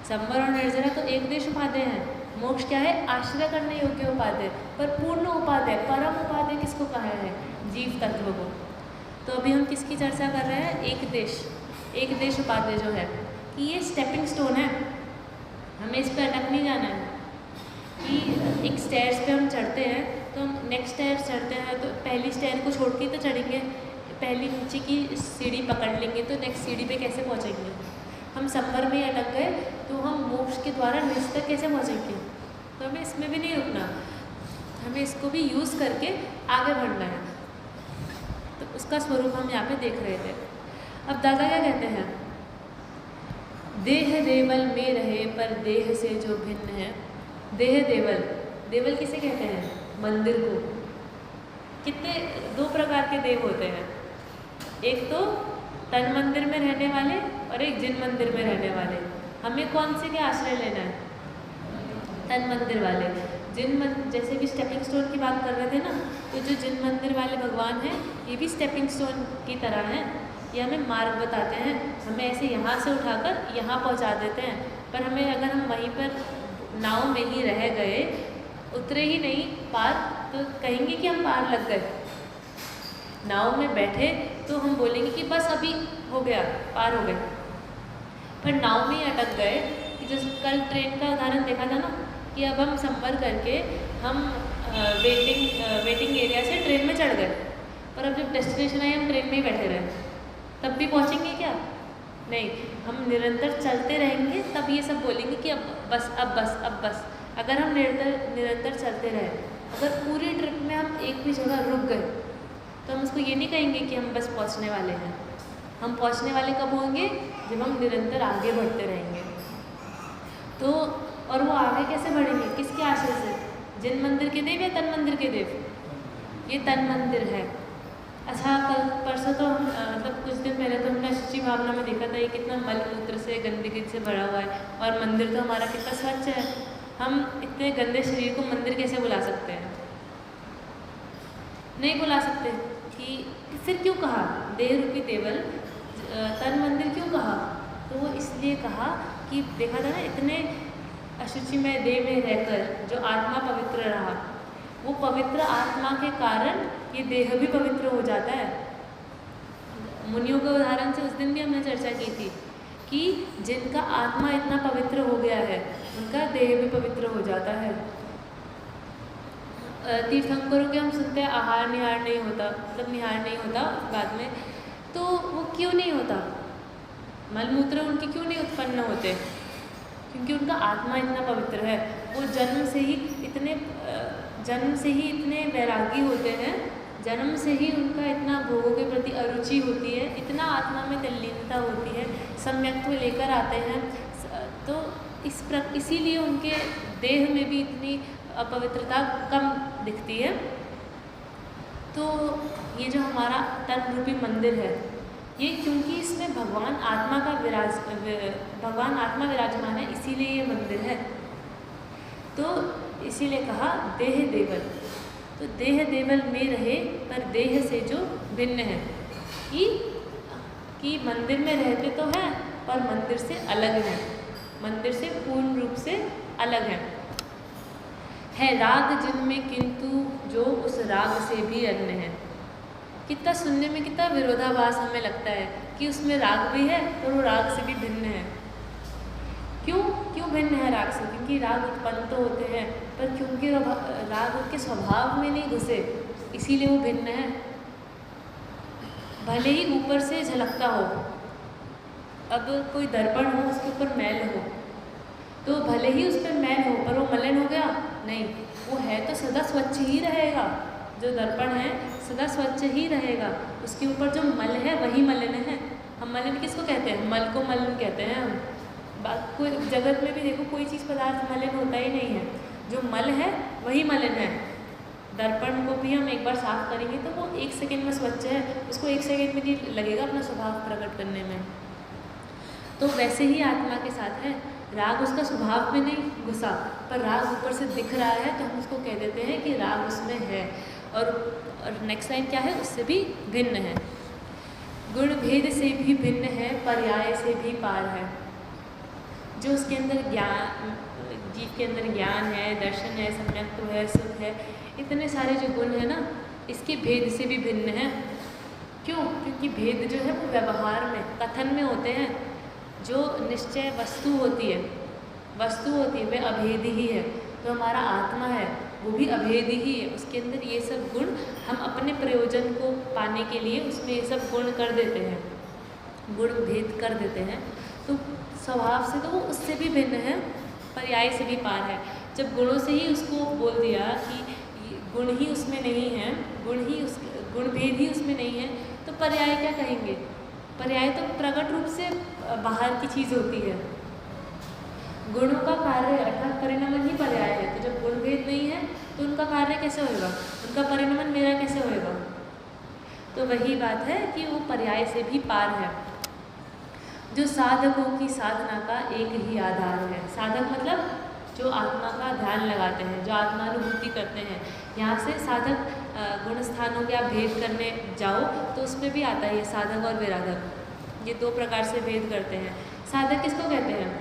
संवर और निर्जरा तो एक देश उपादेय है। मोक्ष क्या है? आश्रय करने योग्य उपादेय। पर पूर्ण उपादेय, परम उपादेय किसको कहा है? जीव तत्व को। तो अभी हम किसकी चर्चा कर रहे हैं? एक देश उपादेय जो है कि ये स्टेपिंग स्टोन है, हमें इस पर अटक नहीं जाना है। कि एक स्टेयर्स पे हम चढ़ते हैं तो हम नेक्स्ट स्टेयर चढ़ते हैं तो पहली स्टेयर को छोड़ के तो चढ़ेंगे, पहली नीचे की सीढ़ी पकड़ लेंगे तो नेक्स्ट सीढ़ी पे कैसे पहुंचेंगे? हम संवर में अटक गए तो हम मोक्ष के द्वारा निज तक कैसे पहुंचेंगे? तो हमें इसमें भी नहीं रुकना, हमें इसको भी यूज़ करके आगे बढ़ना है। तो उसका स्वरूप हम यहाँ पे देख रहे थे। अब दादा क्या कहते हैं? देह देवल में रहे पर देह से जो भिन्न है। देह देवल, देवल किसे कहते हैं? मंदिर को। कितने 2 प्रकार के देव होते हैं, एक तो तन मंदिर में रहने वाले और एक जिन मंदिर में रहने वाले। हमें कौन से के आश्रय लेना है? तन मंदिर वाले। जैसे भी स्टेपिंग स्टोन की बात कर रहे थे ना, तो जो जिन मंदिर वाले भगवान हैं ये भी स्टेपिंग स्टोन की तरह हैं। ये हमें मार्ग बताते हैं, हमें ऐसे यहाँ से उठाकर यहाँ पहुँचा देते हैं। पर हमें अगर हम वहीं पर नाव में ही रह गए, उतरे ही नहीं पार, तो कहेंगे कि हम पार लग गए। नाव में बैठे तो हम बोलेंगे कि बस अभी हो गया, पार हो गए। पर नाव में ही अटक गए। कि जैसे कल ट्रेन का उदाहरण देखा था ना, कि अब हम संपर्क करके हम वेटिंग एरिया से ट्रेन में चढ़ गए, पर अब जब डेस्टिनेशन आए हम ट्रेन में ही बैठे रहे, तब भी पहुँचेंगे क्या? नहीं, हम निरंतर चलते रहेंगे, तब ये सब बोलेंगे कि अब बस, अब बस, अब बस। अगर हम निरंतर चलते रहे, अगर पूरी ट्रिप में हम एक भी जगह रुक गए, तो हम उसको ये नहीं कहेंगे कि हम बस पहुंचने वाले हैं। हम पहुंचने वाले कब होंगे? जब हम निरंतर आगे बढ़ते रहेंगे। तो और वो आगे कैसे बढ़ेंगे? किसके आश्रय से? जिन मंदिर के देव या तन मंदिर के देव? ये तन मंदिर है। अच्छा, कल परसों तो हम मतलब कुछ दिन पहले तो हमने अशुचि भावना में देखा था, ये कितना मल मूत्र से, गंदगी से भरा हुआ है, और मंदिर तो हमारा कितना स्वच्छ है। हम इतने गंदे शरीर को मंदिर कैसे बुला सकते हैं? नहीं बुला सकते। कि फिर क्यों कहा देह रूपी देवल, तन मंदिर क्यों कहा? तो वो इसलिए कहा कि देखा था ना, इतने अशुचि में देह में रहकर जो आत्मा पवित्र रहा, वो पवित्र आत्मा के कारण ये देह भी पवित्र हो जाता है। मुनियों के उदाहरण से उस दिन भी हमने चर्चा की थी कि जिनका आत्मा इतना पवित्र हो गया है, उनका देह भी पवित्र हो जाता है। तीर्थंकरों के हम सुनते हैं आहार निहार नहीं होता, मतलब निहार नहीं होता बाद में, तो वो क्यों नहीं होता? मलमूत्र उनके क्यों नहीं उत्पन्न होते? क्योंकि उनका आत्मा इतना पवित्र है। वो जन्म से ही इतने वैरागी होते हैं, जन्म से ही उनका इतना भोगों के प्रति अरुचि होती है, इतना आत्मा में तल्लीनता होती है, सम्यक्त्व लेकर आते हैं। तो इसीलिए उनके देह में भी इतनी अपवित्रता कम दिखती है। तो ये जो हमारा तन रूपी मंदिर है, ये क्योंकि इसमें भगवान आत्मा विराजमान है, इसीलिए ये मंदिर है। तो इसीलिए कहा देह देवल। तो देह देवल में रहे पर देह से जो भिन्न है, कि मंदिर में रहते तो हैं पर मंदिर से अलग हैं, मंदिर से पूर्ण रूप से अलग है राग जिनमें किंतु जो उस राग से भी अन्य है। कितना सुनने में कितना विरोधाभास हमें लगता है कि उसमें राग भी है और वो राग से भी भिन्न है। क्यों भिन्न है राग से? क्योंकि राग उत्पन्न तो होते हैं, पर क्योंकि राग उनके स्वभाव में नहीं घुसे, इसीलिए वो भिन्न है। भले ही ऊपर से झलकता हो, अब कोई दर्पण हो, उसके ऊपर मैल हो, तो भले ही उस पर मैल हो पर वो मलिन हो गया नहीं, वो है तो सदा स्वच्छ ही रहेगा। जो दर्पण है सदा स्वच्छ ही रहेगा, उसके ऊपर जो मल है वही मलिन है। हम मलिन किसको कहते हैं? मल को मलिन कहते हैं हम। कोई जगत में भी देखो कोई चीज़ पदार्थ मलिन होता ही नहीं है, जो मल है वही मलिन है। दर्पण को भी हम एक बार साफ करेंगे तो वो 1 सेकेंड में स्वच्छ है, उसको 1 सेकेंड भी नहीं लगेगा अपना स्वभाव प्रकट करने में। तो वैसे ही आत्मा के साथ है, राग उसका स्वभाव में नहीं घुसा, पर राग ऊपर से दिख रहा है तो हम उसको कह देते हैं कि राग उसमें है। और नेक्स्ट लाइन क्या है? उससे भी भिन्न है, गुण भेद से भी भिन्न है, पर्याय से भी पार है। जो उसके अंदर ज्ञान, जीव के अंदर ज्ञान है, दर्शन है, सम्यक्त्व है, सुख है, इतने सारे जो गुण है ना, इसके भेद से भी भिन्न है। क्यों? क्योंकि भेद जो है वो व्यवहार में, कथन में होते हैं। जो निश्चय वस्तु होती है वह अभेदी ही है। तो हमारा आत्मा है वो भी अभेदी ही है, उसके अंदर ये सब गुण हम अपने प्रयोजन को पाने के लिए उसमें ये सब गुण कर देते हैं, गुण भेद कर देते हैं। तो स्वभाव से तो वो उससे भी भिन्न है, पर्याय से भी पार है। जब गुणों से ही उसको बोल दिया कि गुण ही उसमें नहीं है, गुण भेद ही उसमें नहीं है, तो पर्याय क्या कहेंगे? पर्याय तो प्रकट रूप से बाहर की चीज़ होती है। गुणों का कार्य अर्थात परिणमन ही पर्याय है। तो जब गुण भेद नहीं है तो उनका कार्य कैसे होएगा, उनका परिणमन मेरा कैसे होएगा? तो वही बात है कि वो पर्याय से भी पार है। जो साधकों की साधना का एक ही आधार है। साधक मतलब जो आत्मा का ध्यान लगाते हैं, जो आत्मानुभूति करते हैं। यहाँ से साधक गुण स्थानों के आप भेद करने जाओ तो उसमें भी आता है ये साधक और विराधक, ये 2 प्रकार से भेद करते हैं। साधक किसको कहते हैं?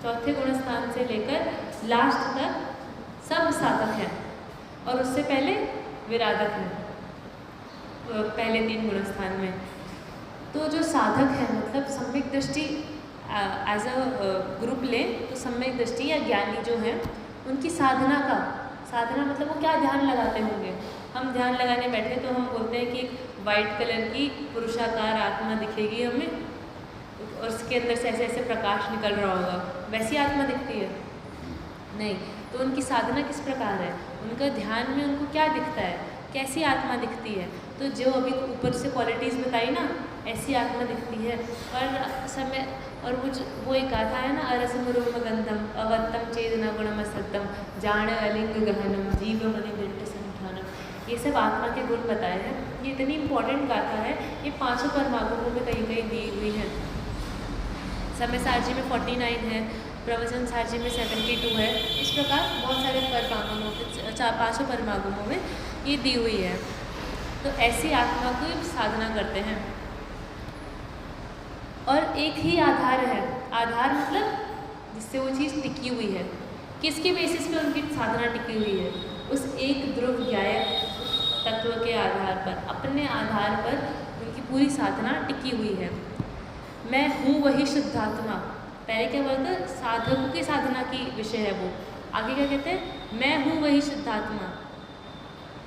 चौथे गुण स्थान से लेकर लास्ट तक सब साधक हैं, और उससे पहले विराधक हैं पहले 3 गुण स्थान में। तो जो साधक है मतलब सम्यक दृष्टि एज अ ग्रुप लें तो सम्यक दृष्टि या ज्ञानी जो है उनकी साधना मतलब वो क्या ध्यान लगाते होंगे। हम ध्यान लगाने बैठे तो हम बोलते हैं कि एक वाइट कलर की पुरुषाकार आत्मा दिखेगी हमें, और उसके अंदर से ऐसे ऐसे प्रकाश निकल रहा होगा, वैसी आत्मा दिखती है? नहीं। तो उनकी साधना किस प्रकार है? उनका ध्यान में उनको क्या दिखता है, कैसी आत्मा दिखती है? तो जो अभी ऊपर से क्वालिटीज़ बताई ना, ऐसी आत्मा दिखती है। और वो एक गाथा है ना, अरसम रोम गंधम अवत्तम चेदना गुणम सत्तम जान अलिंग गहनम जीव मनि दृढ़ संठानम, ये सब आत्मा के गुण बताए हैं। ये इतनी इंपॉर्टेंट गाथा है, ये 5 परमागमों में कहीं कहीं दी हुई है। समय सारजी में 49 है, प्रवचन सारजी में 72 है। इस प्रकार बहुत सारे परमागमों में 5 परमागमों में ये दी हुई है। तो ऐसी आत्मा को साधना करते हैं। और एक ही आधार है, आधार मतलब जिससे वो चीज़ टिकी हुई है। किसके बेसिस पे उनकी साधना टिकी हुई है? उस एक ध्रुव ज्ञायक तत्व के आधार पर, अपने आधार पर उनकी पूरी साधना टिकी हुई है। मैं हूँ वही शुद्धात्मा। पहले क्या बोलते हैं? साधकों की साधना की विषय है वो। आगे क्या कहते हैं? मैं हूँ वही शुद्धात्मा।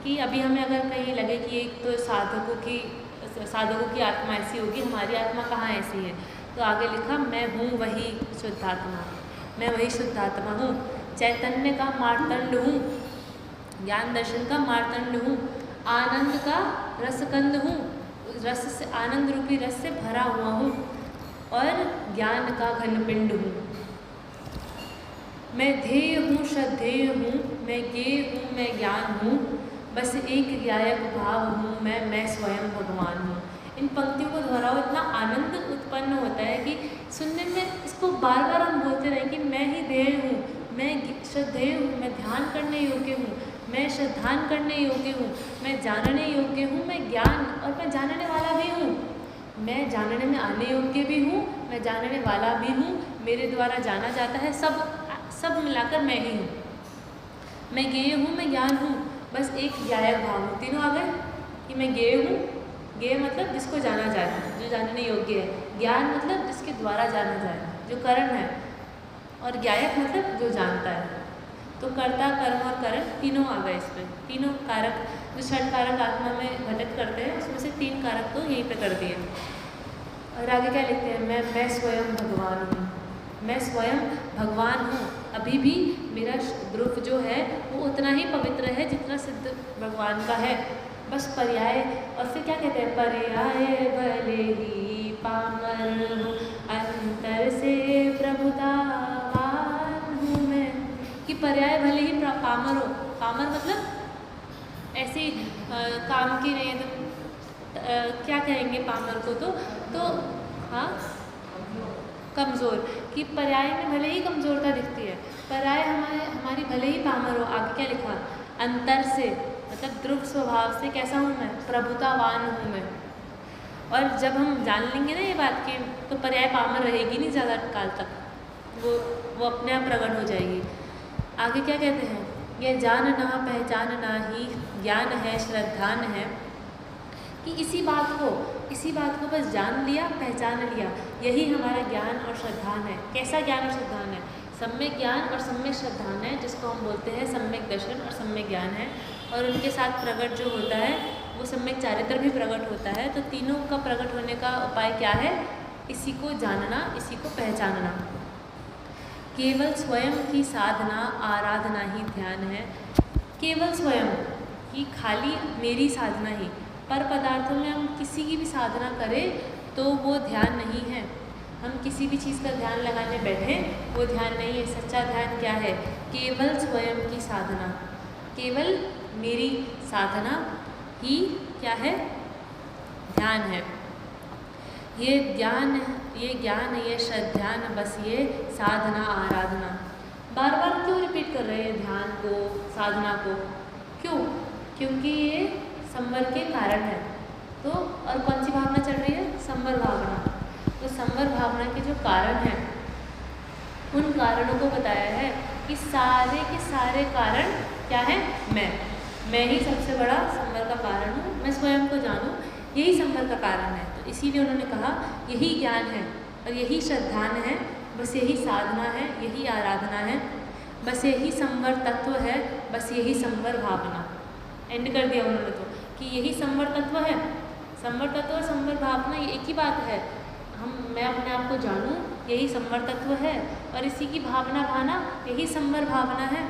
कि अभी हमें अगर कहीं लगे कि एक तो साधकों की आत्मा ऐसी होगी, हमारी आत्मा कहाँ ऐसी है, तो आगे लिखा मैं हूँ वही शुद्धात्मा। मैं वही शुद्धात्मा हूँ, चैतन्य का मार्तंड हूँ, ज्ञान दर्शन का मार्तंड हूँ, आनंद का रसकंद हूँ, रस से आनंद रूपी रस से भरा हुआ हूँ, और ज्ञान का घनपिंड हूँ। मैं ध्येय हूँ, श्रद्धेय हूँ, मैं ज्ञेय हूँ, मैं ज्ञान हूँ, बस एक ज्ञायक भाव हूँ मैं स्वयं भगवान हूँ। इन पंक्तियों को दोहराओ, इतना आनंद उत्पन्न होता है कि सुनने में इसको बार बार हम बोलते रहें कि मैं ही ध्येय हूँ, मैं श्रद्धेय हूँ, मैं ध्यान करने योग्य हूँ, मैं श्रद्धान करने योग्य हूँ, मैं जानने योग्य हूँ, मैं ज्ञान और मैं जानने वाला भी हूँ, मैं जानने में आने योग्य भी हूँ, मैं जानने वाला भी हूँ, मेरे द्वारा जाना जाता है, सब मिलाकर मैं ही हूँ। मैं ज्ञेय हूँ, मैं ज्ञान हूँ, बस एक ज्ञायक भाव हूँ। तीनों आ गए कि मैं ज्ञेय हूँ। ज्ञेय मतलब जिसको जाना जाए, जो जानने योग्य है। ज्ञान मतलब जिसके द्वारा जाना जाए, जो कर्म है। और ज्ञायक मतलब जो जानता है। तो कर्ता, कर्म और करण तीनों आ गए इसमें। तीनों कारक जो 6 कारक आत्मा में घटित करते हैं, उसमें से 3 कारक तो यहीं पे कर दिए। और आगे क्या लिखते हैं, मैं स्वयं भगवान हूँ, मैं स्वयं भगवान हूँ। अभी भी मेरा ध्रुव जो है वो उतना ही पवित्र है जितना सिद्ध भगवान का है। बस पर्याय, और फिर क्या कहते हैं, पर्याय भले ही पामर हूँ, अंतर से प्रभुतावान हूँ मैं। कि पर्याय भले ही पामर हो, पामर मतलब ऐसे ही काम की नहीं तो क्या कहेंगे पामर को, तो हाँ कमज़ोर, कि पर्याय में भले ही कमज़ोरता दिखती है, पर्याय हमारी भले ही पामर हो। आगे क्या लिखा, अंतर से मतलब ध्रुव स्वभाव से कैसा हूँ मैं, प्रभुतावान हूँ मैं। और जब हम जान लेंगे ना ये बात की, तो पर्याय पामर रहेगी नहीं ज़्यादा काल तक, वो अपने आप प्रकट हो जाएगी। आगे क्या कहते हैं, यह जानना पहचानना ही ज्ञान है, श्रद्धान है। कि इसी बात को बस जान लिया, पहचान लिया, यही हमारा ज्ञान और श्रद्धान है। कैसा ज्ञान और श्रद्धान है, सम्यक ज्ञान और सम्यक श्रद्धान है, जिसको हम बोलते हैं सम्यक दर्शन और सम्यक ज्ञान है। और उनके साथ प्रकट जो होता है वो सम्यक चारित्र भी प्रकट होता है। तो तीनों का प्रकट होने का उपाय क्या है, इसी को जानना, इसी को पहचानना। केवल स्वयं की साधना आराधना ही ध्यान है। केवल स्वयं की खाली मेरी साधना ही, पर पदार्थों में हम किसी की भी साधना करें तो वो ध्यान नहीं है। हम किसी भी चीज़ का ध्यान लगाने बैठें वो ध्यान नहीं है। सच्चा ध्यान क्या है, केवल स्वयं की साधना, केवल मेरी साधना ही क्या है, ध्यान है। ये ज्ञान, ये श्रद्धान, बस ये साधना आराधना। बार बार क्यों रिपीट कर रहे हैं ध्यान को, साधना को, क्यों, क्योंकि ये संवर के कारण है। तो और कौन सी भावना चल रही है, संवर भावना। तो संवर भावना के जो कारण हैं उन कारणों को बताया है कि सारे के सारे कारण क्या है, मैं ही सबसे बड़ा संवर का कारण हूँ। मैं स्वयं को जानूँ, यही संवर का कारण है। तो इसीलिए उन्होंने कहा यही ज्ञान है और यही श्रद्धान है, बस यही साधना है, यही आराधना है, बस यही संवर तत्व है, बस यही संवर भावना। एंड कर दिया उन्होंने तो कि यही संवर तत्व है। संवर तत्व और संवर भावना ये एक ही बात है। मैं अपने आप को जानूँ, यही संवर तत्व है, और इसी की भावना भाना यही संवर भावना है।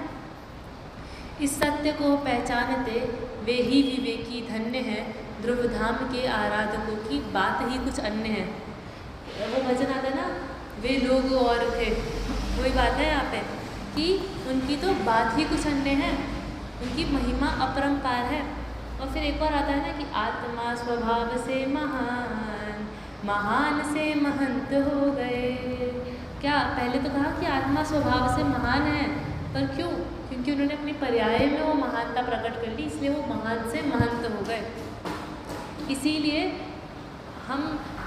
इस सत्य को पहचानते वे ही विवेकी धन्य है, ध्रुव धाम के आराधकों की बात ही कुछ अन्य है। वो भजन आता ना, वे लोग और थे, वही बात है यहाँ पे कि उनकी तो बात ही कुछ अन्य है, उनकी महिमा अपरंपार है। और फिर एक और आता है ना कि आत्मा स्वभाव से महान, महान से महंत हो गए। क्या पहले तो कहा कि आत्मा स्वभाव से महान है, पर क्यों, क्योंकि उन्होंने अपनी पर्याय में वो महानता प्रकट कर ली, इसलिए वो महान से महंत हो गए। इसीलिए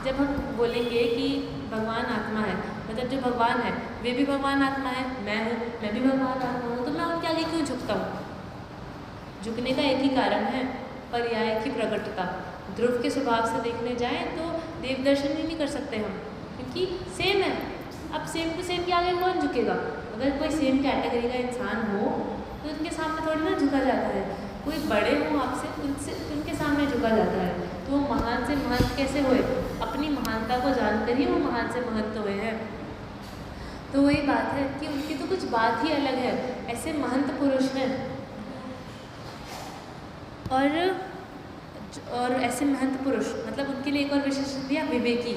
जब हम बोलेंगे कि भगवान आत्मा है, मतलब जो भगवान है वे भी भगवान आत्मा है, मैं हूँ, मैं भी भगवान आत्मा हूँ, तो मैं उनके आगे क्यों झुकता हूँ। झुकने का एक ही कारण है, पर्याय की प्रकटता। ध्रुव के स्वभाव से देखने जाएं तो देव दर्शन ही नहीं कर सकते हम, क्योंकि सेम है। अब सेम टू सेम के आगे कौन झुकेगा। अगर कोई सेम कैटेगरी का इंसान हो तो उनके सामने थोड़ी ना झुका जाता है। कोई बड़े हों आपसे, उनके सामने झुका जाता है। तो वो महान से महंत कैसे हुए, अपनी महानता को जानकर ही वो महान से महंत हुए हैं। तो वही बात है कि उनकी तो कुछ बात ही अलग है। ऐसे महंत पुरुष हैं और ऐसे महंत पुरुष, मतलब उनके लिए एक और विशेषण दिया, विवेकी।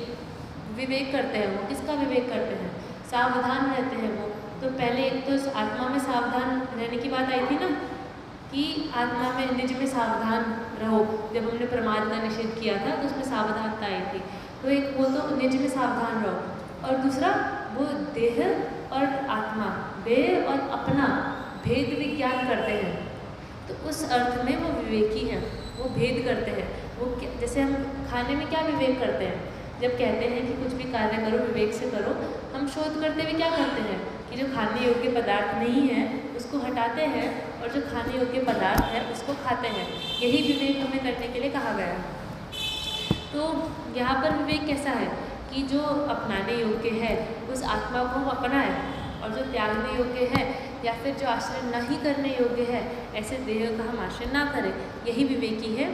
विवेक करते हैं वो। किसका विवेक करते हैं, सावधान रहते हैं वो। तो पहले एक तो आत्मा में सावधान रहने की बात आई थी ना, कि आत्मा में, निज में सावधान रहो। जब हमने प्रमाद का निषेध किया था तो उसमें सावधानता आई थी। तो एक वो तो निज में सावधान रहो, और दूसरा वो देह और आत्मा, देह और अपना भेद विज्ञान करते हैं। तो उस अर्थ में वो विवेकी हैं, वो भेद करते हैं। वो जैसे हम खाने में क्या विवेक करते हैं, जब कहते हैं कि कुछ भी कार्य करो विवेक से करो, हम शोध करते हुए क्या करते हैं कि जो खाने योग्य पदार्थ नहीं है उसको हटाते हैं, और जो खाने योग्य पदार्थ है उसको खाते हैं। यही विवेक हमें करने के लिए कहा गया। तो यहाँ पर विवेक कैसा है कि जो अपनाने योग्य है उस आत्मा को हम अपनाएं, और जो त्यागने योग्य है या फिर जो आश्रय नहीं करने योग्य है, ऐसे देह का हम आश्रय ना करें, यही विवेकी है।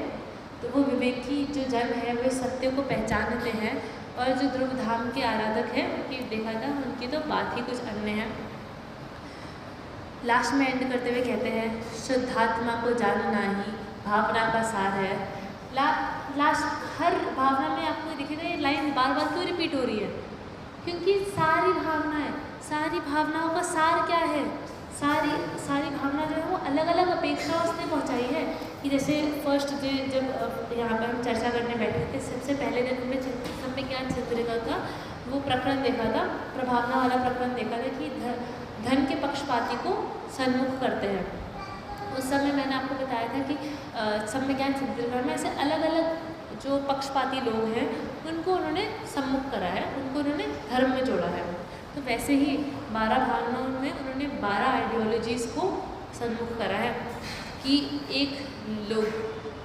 तो वो विवेकी जो जन है वे सत्य को पहचानते हैं और जो ध्रुव धाम के आराधक हैं उनकी देखा था, उनकी तो बात ही कुछ अन्य है। लास्ट में एंड करते हुए कहते हैं शुद्धात्मा को जानना ही भावना का सार है। लास्ट हर भावना में आपको दिखेगा ये लाइन बार बार क्यों रिपीट हो रही है, क्योंकि सारी भावनाओं का सार क्या है, सारी भावना जो है वो अलग अलग अपेक्षा उसने पहुंचाई है। कि जैसे फर्स्ट जब यहाँ पर हम चर्चा करने बैठे थे, सबसे पहले दिन हमने सम्यज्ञान चंद्रिका का वो प्रकरण देखा था, प्रभावना वाला प्रकरण देखा था कि धन के पक्षपाती को सन्मुख करते हैं। उस समय मैंने आपको बताया था कि सम्यज्ञान चंद्रिका में ऐसे अलग अलग जो पक्षपाती लोग हैं उनको उन्होंने सम्मुख करा है, उनको उन्होंने धर्म में जोड़ा है। तो वैसे ही 12 भावनाओं में उन्होंने 12 आइडियोलॉजीज़ को सन्मुख करा है कि एक लोग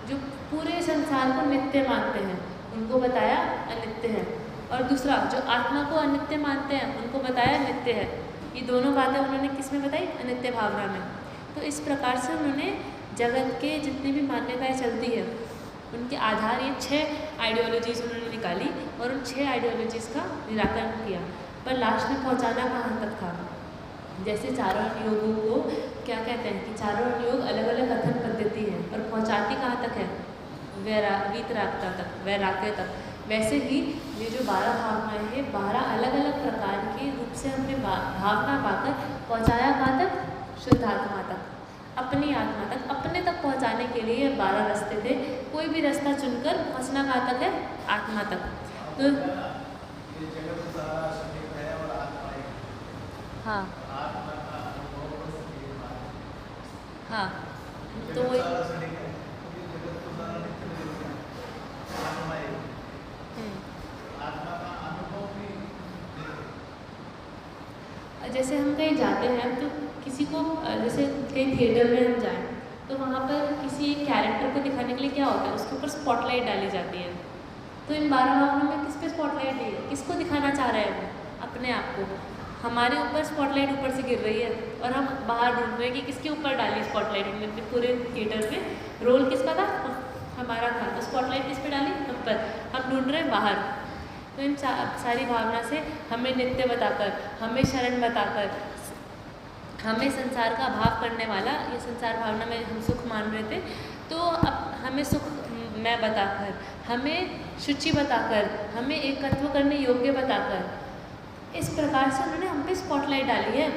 जो पूरे संसार को नित्य मानते हैं उनको बताया अनित्य है, और दूसरा जो आत्मा को अनित्य मानते हैं उनको बताया नित्य है। ये दोनों बातें उन्होंने किस में बताई, अनित्य भावना में। तो इस प्रकार से उन्होंने जगत के जितनी भी मान्यताएं चलती है उनके आधार ये 6 आइडियोलॉजीज़ उन्होंने निकाली और उन 6 आइडियोलॉजीज़ का निराकरण किया। पर लास्ट में पहुंचाना कहाँ तक था, जैसे चारों योगों को क्या कहते हैं कि चारों योग अलग अलग कथन पद्धति है और पहुंचाती कहाँ तक है, वीतरागता तक, वैराग्य तक। वैसे ही ये जो 12 भावनाएं हैं 12 अलग अलग प्रकार के रूप से हमने भावना पाकर पहुंचाया कहाँ तक, शुद्धात्मा तक, अपनी आत्मा तक। अपने तक पहुंचाने के लिए 12 रास्ते थे, कोई भी रास्ता चुनकर पहुंचना कहाँ तक है, आत्मा तक। तो हाँ हाँ तो वो जैसे हम कहीं जाते हैं तो किसी को जैसे कहीं थिएटर में हम जाएं तो वहाँ पर किसी एक कैरेक्टर को दिखाने के लिए क्या होता है, उसके ऊपर स्पॉटलाइट डाली जाती है। तो इन 12 भावनाओं में किस पे स्पॉटलाइट दी है, किसको दिखाना चाह रहे हैं वो, अपने आप को। हमारे ऊपर स्पॉटलाइट ऊपर से गिर रही है और हम बाहर ढूंढ रहे हैं कि किसके ऊपर डाली स्पॉटलाइट। हमने पूरे थिएटर में रोल किसका था, हमारा था, तो स्पॉटलाइट किस पे डाली, हम पर। हम ढूंढ रहे हैं बाहर। तो इन सारी भावना से हमें नित्य बताकर, हमें शरण बताकर, हमें संसार का अभाव करने वाला, ये संसार भावना में हम सुख मान रहे थे, तो अब हमें सुख मैं बताकर, हमें शुचि बताकर, हमें एकत्व करने योग्य बताकर, इस प्रकार से उन्होंने हम पे स्पॉटलाइट डाली है।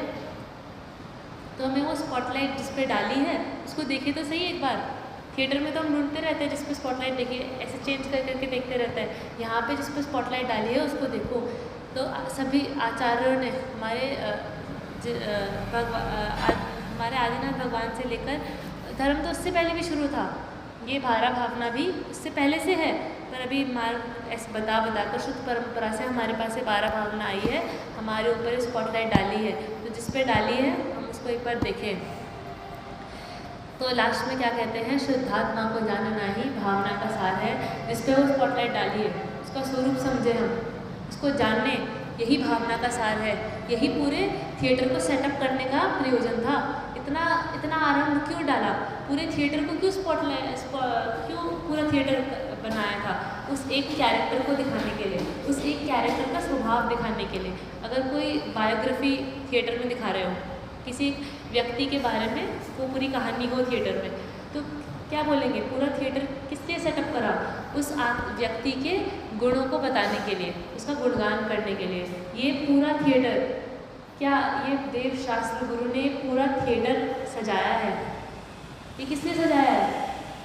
तो हमें वो स्पॉटलाइट जिस पे डाली है उसको देखे तो सही एक बार। थिएटर में तो हम ढूंढते रहते हैं जिस पे स्पॉटलाइट देखिए, ऐसे चेंज कर करके देखते रहते हैं। यहाँ पे जिस पे स्पॉटलाइट डाली है उसको देखो। तो सभी आचार्यों ने हमारे आदिनाथ भगवान से लेकर धर्म तो उससे पहले भी शुरू था, ये 12 भावना भी उससे पहले से है, पर अभी मार्ग ऐसे बताकर शुद्ध परंपरा से हमारे पास 12 भावना आई है, हमारे ऊपर स्पॉटलाइट डाली है। तो जिस पे डाली है हम उसको एक बार देखें। तो लास्ट में क्या कहते हैं, शुद्धात्मा को जानना ही भावना का सार है। जिस पे वो स्पॉटलाइट डाली है उसका स्वरूप समझे, हम उसको जानने, यही भावना का सार है। यही पूरे थिएटर को सेटअप करने का प्रयोजन था। इतना आरंभ क्यों डाला, पूरे थिएटर को क्यों क्यों पूरा थिएटर बनाया था, उस एक कैरेक्टर को दिखाने के लिए, उस एक कैरेक्टर का स्वभाव दिखाने के लिए। अगर कोई बायोग्राफी थिएटर में दिखा रहे हो किसी व्यक्ति के बारे में, वो पूरी कहानी हो थिएटर में, तो क्या बोलेंगे, पूरा थिएटर किस लिए सेटअप करा, उस व्यक्ति के गुणों को बताने के लिए, उसका गुणगान करने के लिए। ये पूरा थिएटर, क्या ये देव शास्त्र गुरु ने पूरा थिएटर सजाया है, ये किस लिए सजाया है,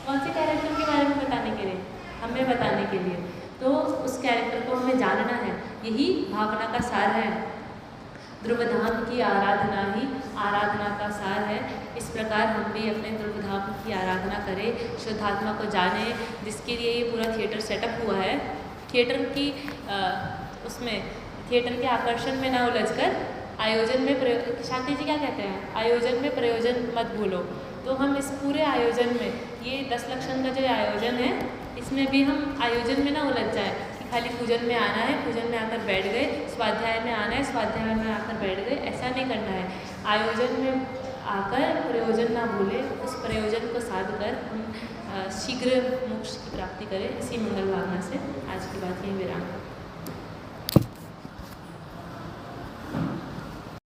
कौन से कैरेक्टर के बारे में बताने के लिए, हमें बताने के लिए। तो उस कैरेक्टर को हमें जानना है, यही भावना का सार है। ध्रुवधाम की आराधना ही आराधना का सार है। इस प्रकार हम भी अपने ध्रुवधाम की आराधना करें, शुद्धात्मा को जाने, जिसके लिए ये पूरा थिएटर सेटअप हुआ है। थिएटर की उसमें थिएटर के आकर्षण में ना उलझकर आयोजन में शांति जी क्या कहते हैं, आयोजन में प्रयोजन मत भूलो। तो हम इस पूरे आयोजन में, ये 10 लक्षण का जो आयोजन है, इसमें भी हम आयोजन में ना उलझ जाए कि खाली पूजन में आना है, पूजन में आकर बैठ गए, स्वाध्याय में आना है, स्वाध्याय में आकर बैठ गए, ऐसा नहीं करना है। आयोजन में आकर प्रयोजन ना भूले, उस प्रयोजन को साध कर हम शीघ्र मोक्ष की प्राप्ति करें। इसी मंगल भावना से आज की बात यहीं विराम।